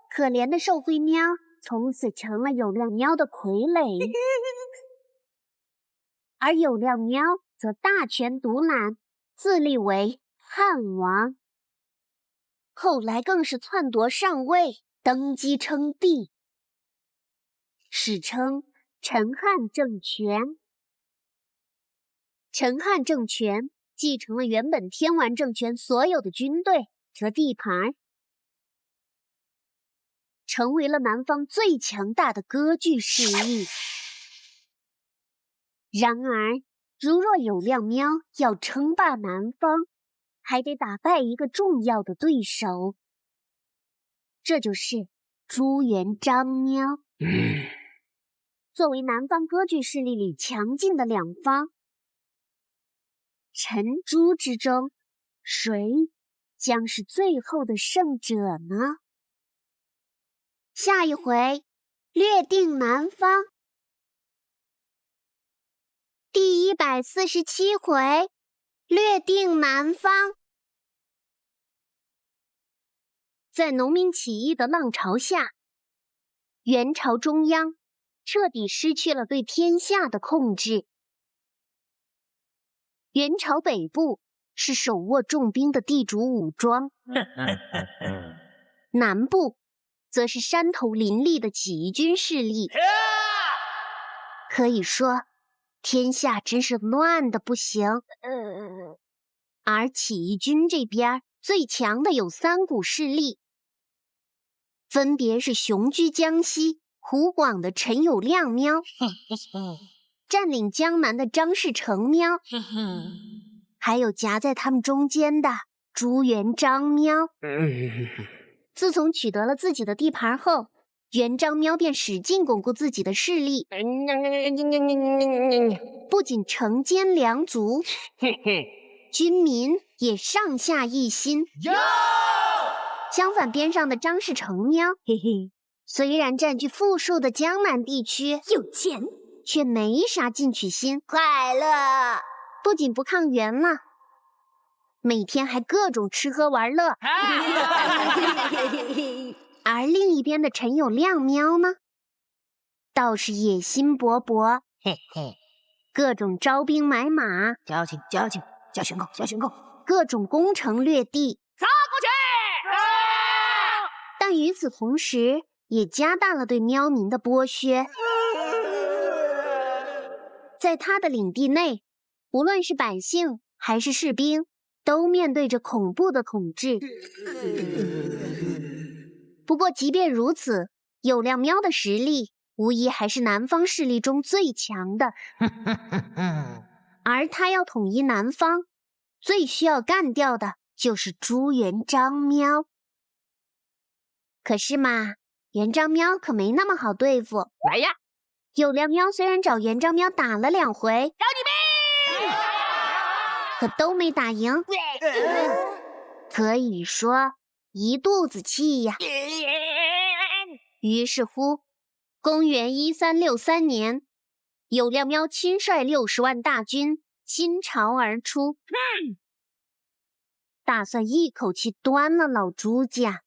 可怜的寿辉喵从此成了友谅喵的傀儡，而友谅喵则大权独揽，自立为汉王。后来更是篡夺上位，登基称帝，史称陈汉政权。陈汉政权继承了原本天完政权所有的军队和地盘，成为了南方最强大的割据势力。然而，如若友谅喵要称霸南方，还得打败一个重要的对手，这就是朱元璋喵。作为南方割据势力里强劲的两方，陈朱之中，谁将是最后的胜者呢？下一回略定南方。第147回，略定南方。在农民起义的浪潮下，元朝中央彻底失去了对天下的控制。元朝北部是手握重兵的地主武装，南部则是山头林立的起义军势力。可以说，天下真是乱得不行。而起义军这边最强的有3股势力，分别是雄居江西、湖广的陈友谅喵，占领江南的张士诚喵，还有夹在他们中间的朱元璋喵。自从取得了自己的地盘后，元璋喵便使劲巩固自己的势力，不仅城坚粮足，军民也上下一心。相反，边上的张士诚喵，虽然占据富庶的江南地区，有钱，却没啥进取心，快乐。不仅不抗元了，每天还各种吃喝玩乐。而另一边的陈友谅喵呢，倒是野心勃勃，各种招兵买马，矫情，叫选购。各种攻城略地，砸过去！但与此同时，也加大了对喵民的剥削。在他的领地内，无论是百姓还是士兵，都面对着恐怖的统治。不过即便如此，友谅喵的实力无疑还是南方势力中最强的。而他要统一南方，最需要干掉的就是朱元璋喵。可是嘛，元璋喵可没那么好对付。来呀，友谅喵虽然找元璋喵打了2回，找你命！可都没打赢，可以说一肚子气呀。于是乎，公元1363年，友谅喵亲率60万大军倾巢而出，打算一口气端了老朱家。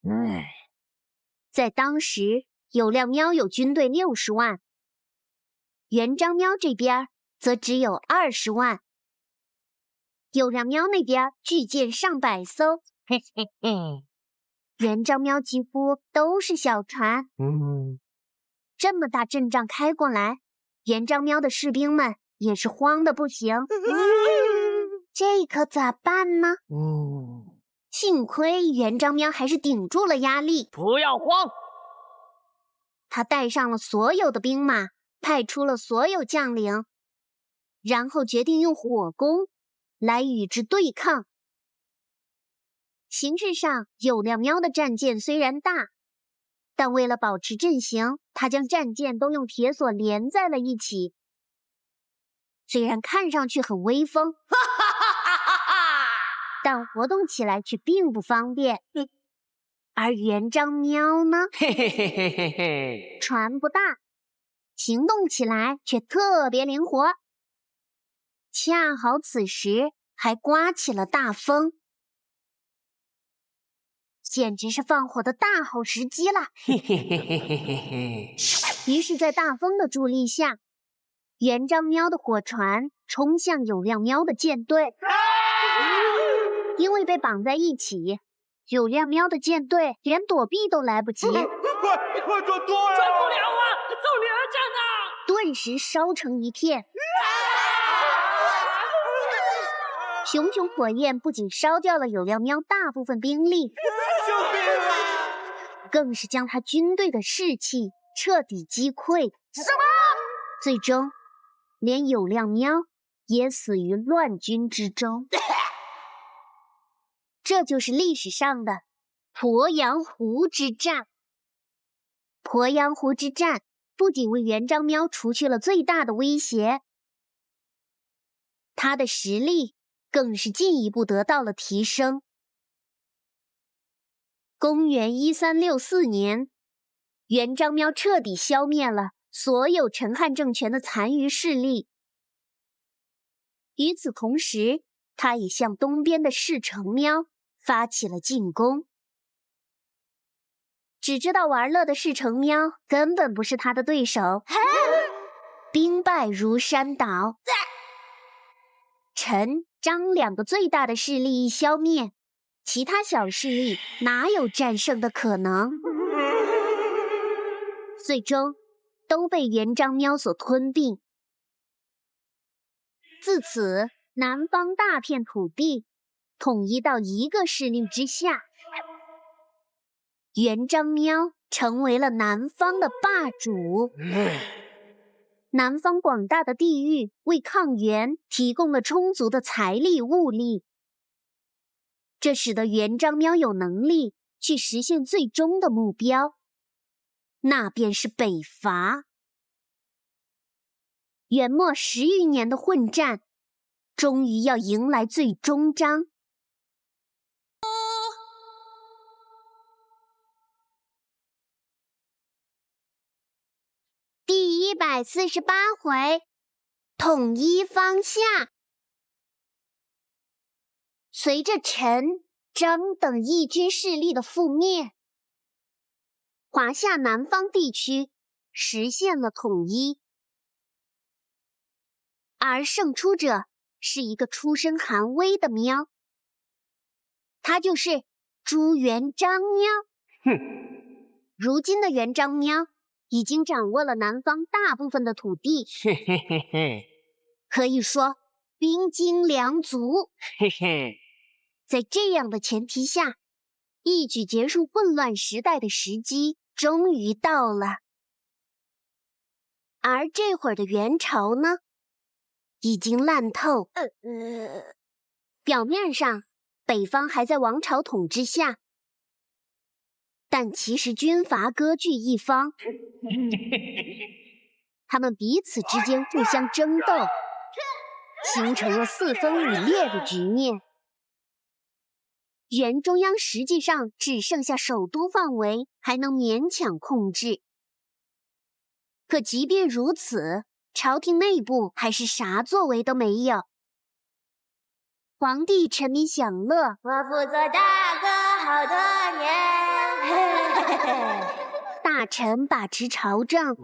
在当时，友谅喵有军队60万，元璋喵这边则只有20万。友谅喵那边巨舰上百艘，元璋喵几乎都是小船。这么大阵仗开过来，元璋喵的士兵们也是慌得不行。这可咋办呢？幸亏元璋喵还是顶住了压力，不要慌，他带上了所有的兵马，派出了所有将领，然后决定用火攻来与之对抗。形式上，友谅喵的战舰虽然大，但为了保持阵型，他将战舰都用铁索连在了一起。虽然看上去很威风，但活动起来却并不方便。而元璋喵呢，船不大，行动起来却特别灵活。恰好此时还刮起了大风，简直是放火的大好时机了。于是，在大风的助力下，元璋喵的火船冲向友谅喵的舰队。因为被绑在一起，友谅喵的舰队连躲避都来不及，快躲呀！转不了啊，走连着呢！顿时烧成一片。熊熊火焰不仅烧掉了友谅喵大部分兵力，救命啊！更是将他军队的士气彻底击溃。什么？最终，连友谅喵也死于乱军之中。这就是历史上的鄱阳湖之战。鄱阳湖之战不仅为元璋喵除去了最大的威胁，他的实力更是进一步得到了提升。公元1364年，元璋喵彻底消灭了所有陈汉政权的残余势力。与此同时，他也向东边的士诚喵发起了进攻。只知道玩乐的士诚喵根本不是他的对手。兵败如山倒。陈、张两个最大的势力一消灭，其他小势力哪有战胜的可能？最终都被元璋喵所吞并。自此，南方大片土地统一到一个势力之下，元璋喵成为了南方的霸主。南方广大的地域为抗元提供了充足的财力物力，这使得元璋喵有能力去实现最终的目标，那便是北伐。元末10余年的混战，终于要迎来最终章。第148回，统一方夏。随着陈、张等义军势力的覆灭，华夏南方地区实现了统一。而胜出者是一个出身寒微的喵，他就是朱元璋喵。如今的元璋喵已经掌握了南方大部分的土地，嘿嘿嘿嘿，可以说兵精粮足。嘿嘿，在这样的前提下，一举结束混乱时代的时机终于到了。而这会儿的元朝呢，已经烂透。表面上北方还在王朝统治下，但其实军阀割据一方，他们彼此之间互相争斗，形成了4分5裂的局面。元中央实际上只剩下首都范围还能勉强控制，可即便如此，朝廷内部还是啥作为都没有。皇帝沉迷享乐，我辅佐大哥好多年。大臣把持朝政，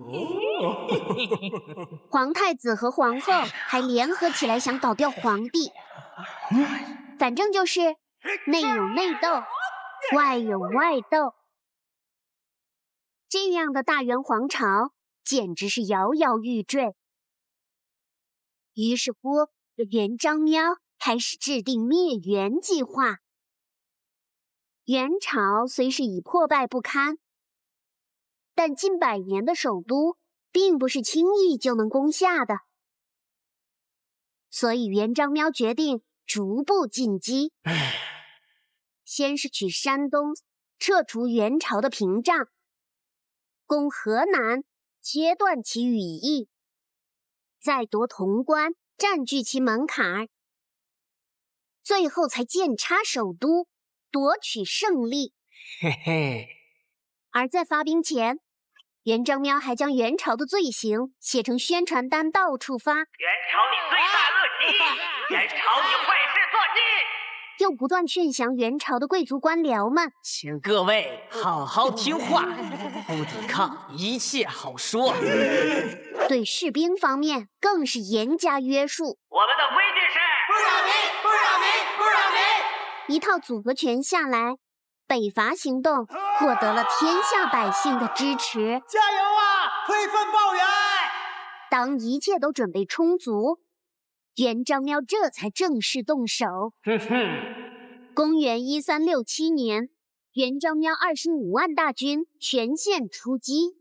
皇太子和皇后还联合起来想搞掉皇帝。反正就是内有内斗，外有外斗。这样的大元皇朝简直是摇摇欲坠。于是乎，元璋喵开始制定灭元计划。元朝虽是已破败不堪，但近100年的首都并不是轻易就能攻下的，所以元璋喵决定逐步进击。先是取山东，撤除元朝的屏障，攻河南，切断其羽翼，再夺潼关，占据其门槛，最后才剑插首都，夺取胜利。嘿嘿。而在发兵前，元璋喵还将元朝的罪行写成宣传单到处发。元朝你罪大恶极，元朝你坏事做尽，又不断劝降元朝的贵族官僚们，请各位好好听话，不抵抗一切好说。对士兵方面更是严加约束。我们的规矩是不扰民，不扰民，不扰民。一套组合拳下来，北伐行动获得了天下百姓的支持。加油啊！推翻暴元！当一切都准备充足，元璋喵这才正式动手。公元1367年，元璋喵25万大军全线出击，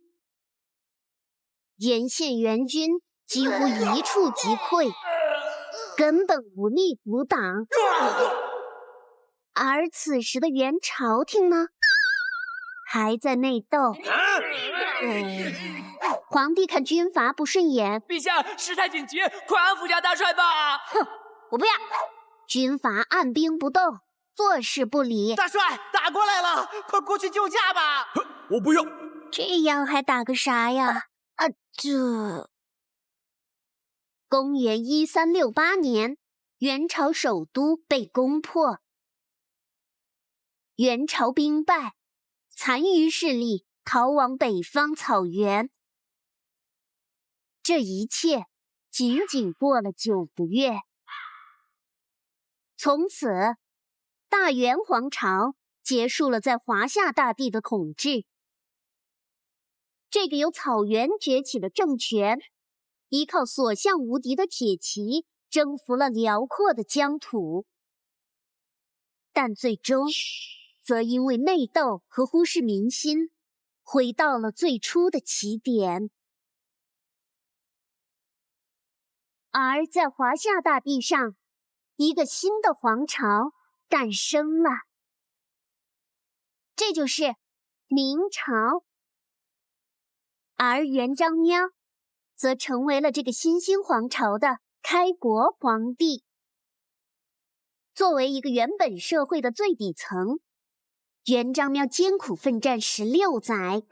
沿线元军几乎一触即溃，根本无力阻挡。而此时的元朝廷呢，还在内斗。皇帝看军阀不顺眼，陛下，事态紧急，快安抚下大帅吧！哼，我不要。军阀按兵不动，坐视不理。大帅，打过来了，快过去救驾吧！我不要。这样还打个啥呀？公元1368年，元朝首都被攻破，元朝兵败，残余势力逃往北方草原。这一切仅仅过了9个月。从此，大元皇朝结束了在华夏大地的统治。这个由草原崛起的政权，依靠所向无敌的铁骑，征服了辽阔的疆土，但最终则因为内斗和忽视民心，回到了最初的起点。而在华夏大地上，一个新的皇朝诞生了，这就是明朝。而元璋喵则成为了这个新兴皇朝的开国皇帝。作为一个原本社会的最底层，元璋喵艰苦奋战16载。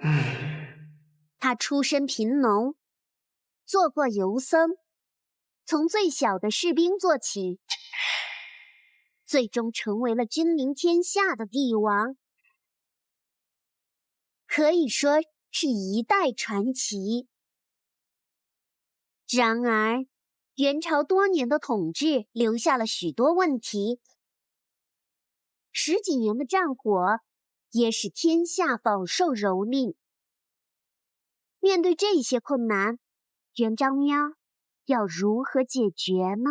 他出身贫农，做过游僧，从最小的士兵做起，最终成为了君临天下的帝王，可以说是一代传奇。然而，元朝多年的统治留下了许多问题，10几年的战火也使天下饱受蹂躏。面对这些困难，元璋喵要如何解决呢？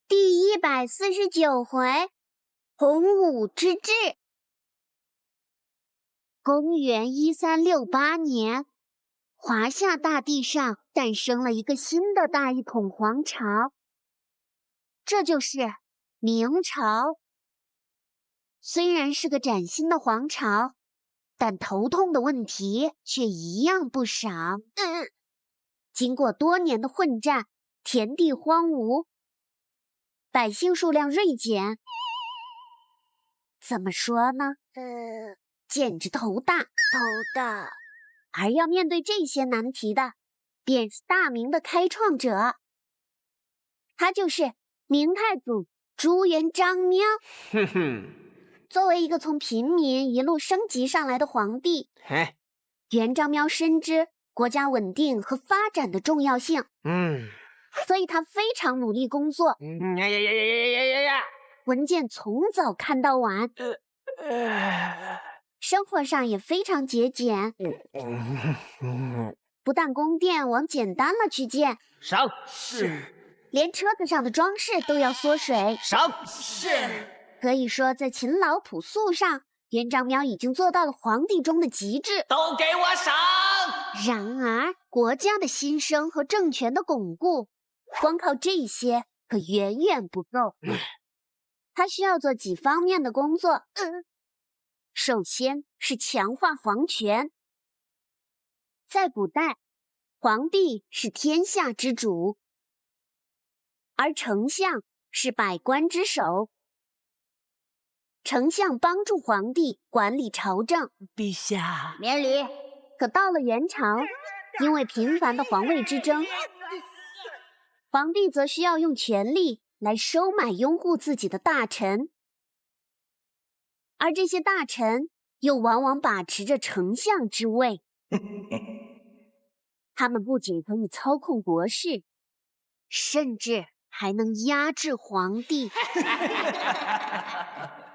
第149回，洪武之治。公元1368年，华夏大地上诞生了一个新的大一统皇朝，这就是明朝。虽然是个崭新的皇朝，但头痛的问题却一样不少。经过多年的混战，田地荒芜，百姓数量锐减。怎么说呢？简直头大。而要面对这些难题的，便是大明的开创者，他就是明太祖朱元璋喵。作为一个从平民一路升级上来的皇帝，元璋喵深知国家稳定和发展的重要性，所以他非常努力工作，文件从早看到晚，生活上也非常节俭，不但宫殿往简单了去建，连车子上的装饰都要缩水，可以说在勤劳朴素上，元璋喵已经做到了皇帝中的极致。都给我赏！然而，国家的兴盛和政权的巩固，光靠这些可远远不够。他需要做几方面的工作。首先是强化皇权。在古代，皇帝是天下之主，而丞相是百官之首。丞相帮助皇帝管理朝政。陛下，免礼。可到了元朝，因为频繁的皇位之争，皇帝则需要用权力来收买拥护自己的大臣，而这些大臣又往往把持着丞相之位。他们不仅可以操控国事，甚至还能压制皇帝。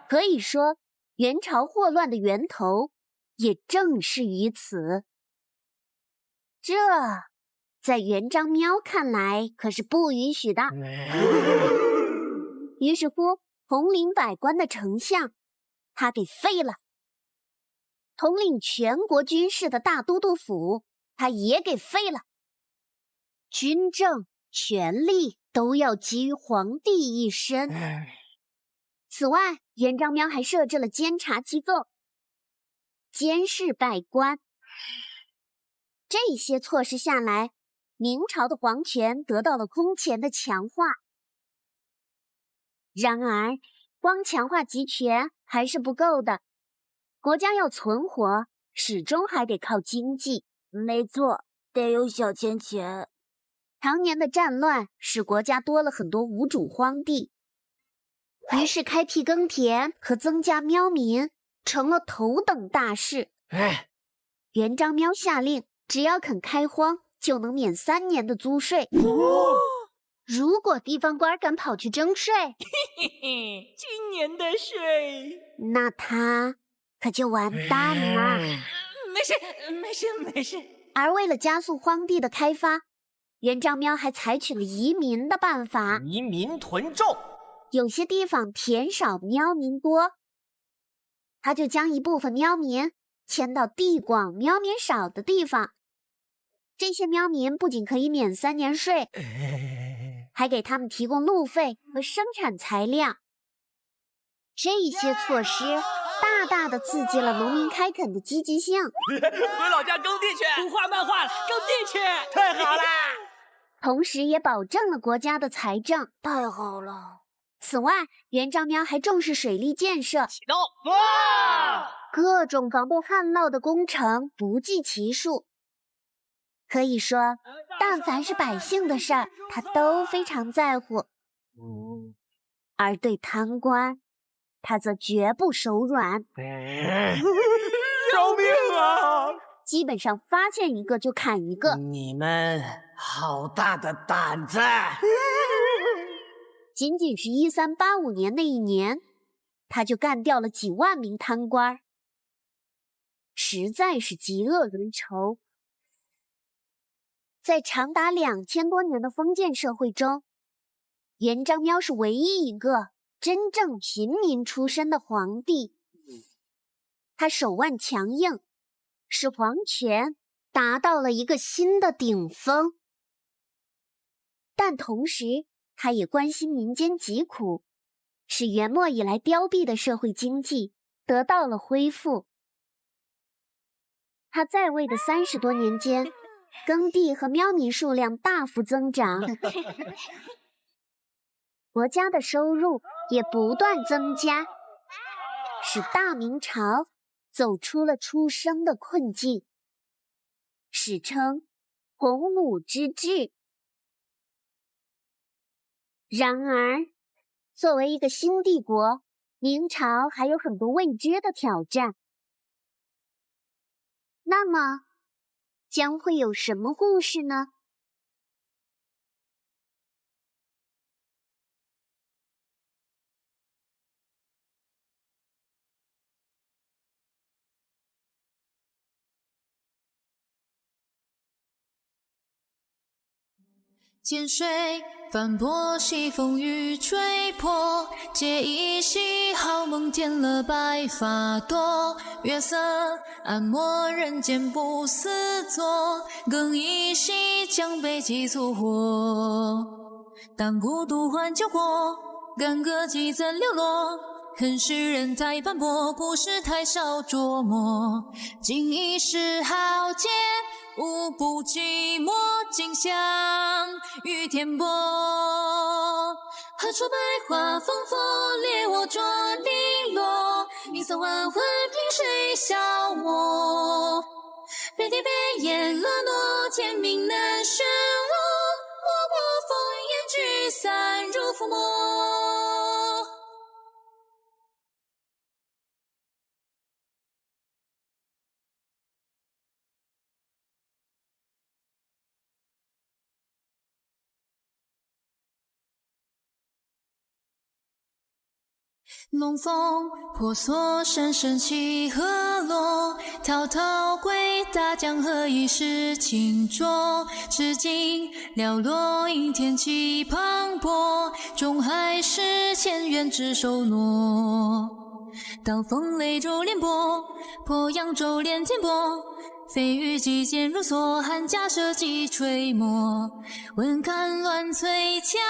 可以说，元朝祸乱的源头也正是于此。这在元璋喵看来可是不允许的。于是乎，统领百官的丞相他给废了，统领全国军事的大都督府他也给废了。军政、权力都要集于皇帝一身。此外，元璋喵还设置了监察机构，监视百官。这些措施下来，明朝的皇权得到了空前的强化。然而，光强化集权还是不够的，国家要存活，始终还得靠经济。没错，得有小钱钱。常年的战乱使国家多了很多无主荒地，于是开辟耕田和增加喵民成了头等大事。元璋喵下令，只要肯开荒，就能免3年的租税。如果地方官敢跑去征税，今年的税，那他可就完蛋了。没事。而为了加速荒地的开发，元璋喵还采取了移民的办法。移民屯种，有些地方田少喵民多，他就将一部分喵民迁到地广喵民少的地方。这些喵民不仅可以免3年税，还给他们提供路费和生产材料。这些措施大大的刺激了农民开垦的积极性。回老家耕地去，不画漫画了，耕地去，太好啦！同时也保证了国家的财政。太好了！此外，元璋喵还重视水利建设，启动！哇！各种防备旱涝的工程不计其数。可以说，但凡是百姓的事儿，他都非常在乎。而对贪官，他则绝不手软。救命啊！基本上发现一个就砍一个。你们好大的胆子！仅仅是1385年那一年，他就干掉了几万名贪官，实在是嫉恶如仇。在长达2000多年的封建社会中，元璋喵是唯一一个真正平民出身的皇帝。他手腕强硬，使皇权达到了一个新的顶峰。但同时，他也关心民间疾苦，使元末以来凋敝的社会经济得到了恢复。他在位的30多年间，耕地和喵民数量大幅增长，国家的收入也不断增加，使大明朝走出了出生的困境，史称洪武之治。然而，作为一个新帝国，明朝还有很多未知的挑战。那么，将会有什么故事呢？涧水翻波，西风雨吹破，借一袭好梦，添了白发多。月色暗没，人间不思作，更一袭江北几簇火。当孤独换酒过，干戈几怎流落？恨世人太斑驳，故事太少琢磨。今一世豪杰，无不寂寞，尽享于天波。何处百花烽火，烈火灼零落。云散缓缓，凭谁笑我？悲啼悲咽沦落，天命难漩涡。我国烽烟聚散如覆没。龙凤婆娑，声声起河落。滔滔归大江河，一时清浊。至今寥落，因天气磅礴。终还是前缘只手诺。当风雷烛连波，破扬州连天波。飞羽击剑如梭，寒甲射击吹磨。问看乱翠枪，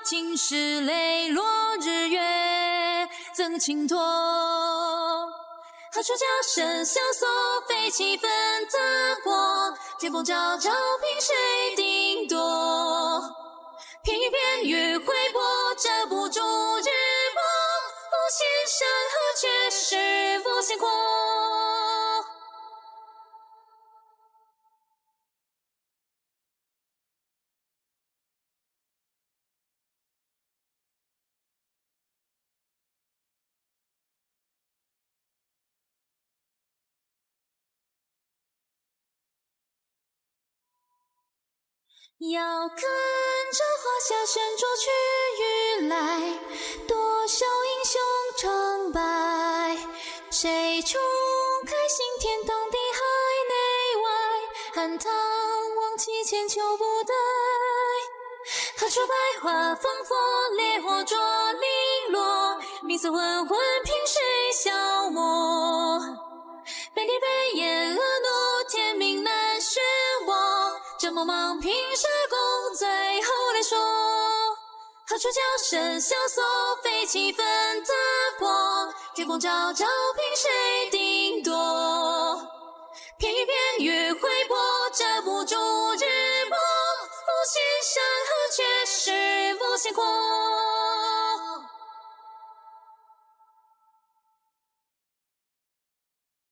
尽是泪落日月增倾脱。何处角声相索，飞起纷杂过。天风昭昭，凭谁定夺？片雨片雨挥波，遮不住日暮。不羡山河，却是无限阔。要跟着华夏神州去雨来，多少英雄成败，谁冲开新天当地海内外，汉唐王旗千秋不殆。何处百花烽火，烈火灼绫罗，民俗混混凭谁消磨？北地北雁恶怒，天命难寻我，这茫茫平沙共最后来说。何处叫声萧索，飞起纷杂波，天风昭昭，凭谁定夺？片雨片雨挥波，遮不住日薄，无限山河却是无限阔。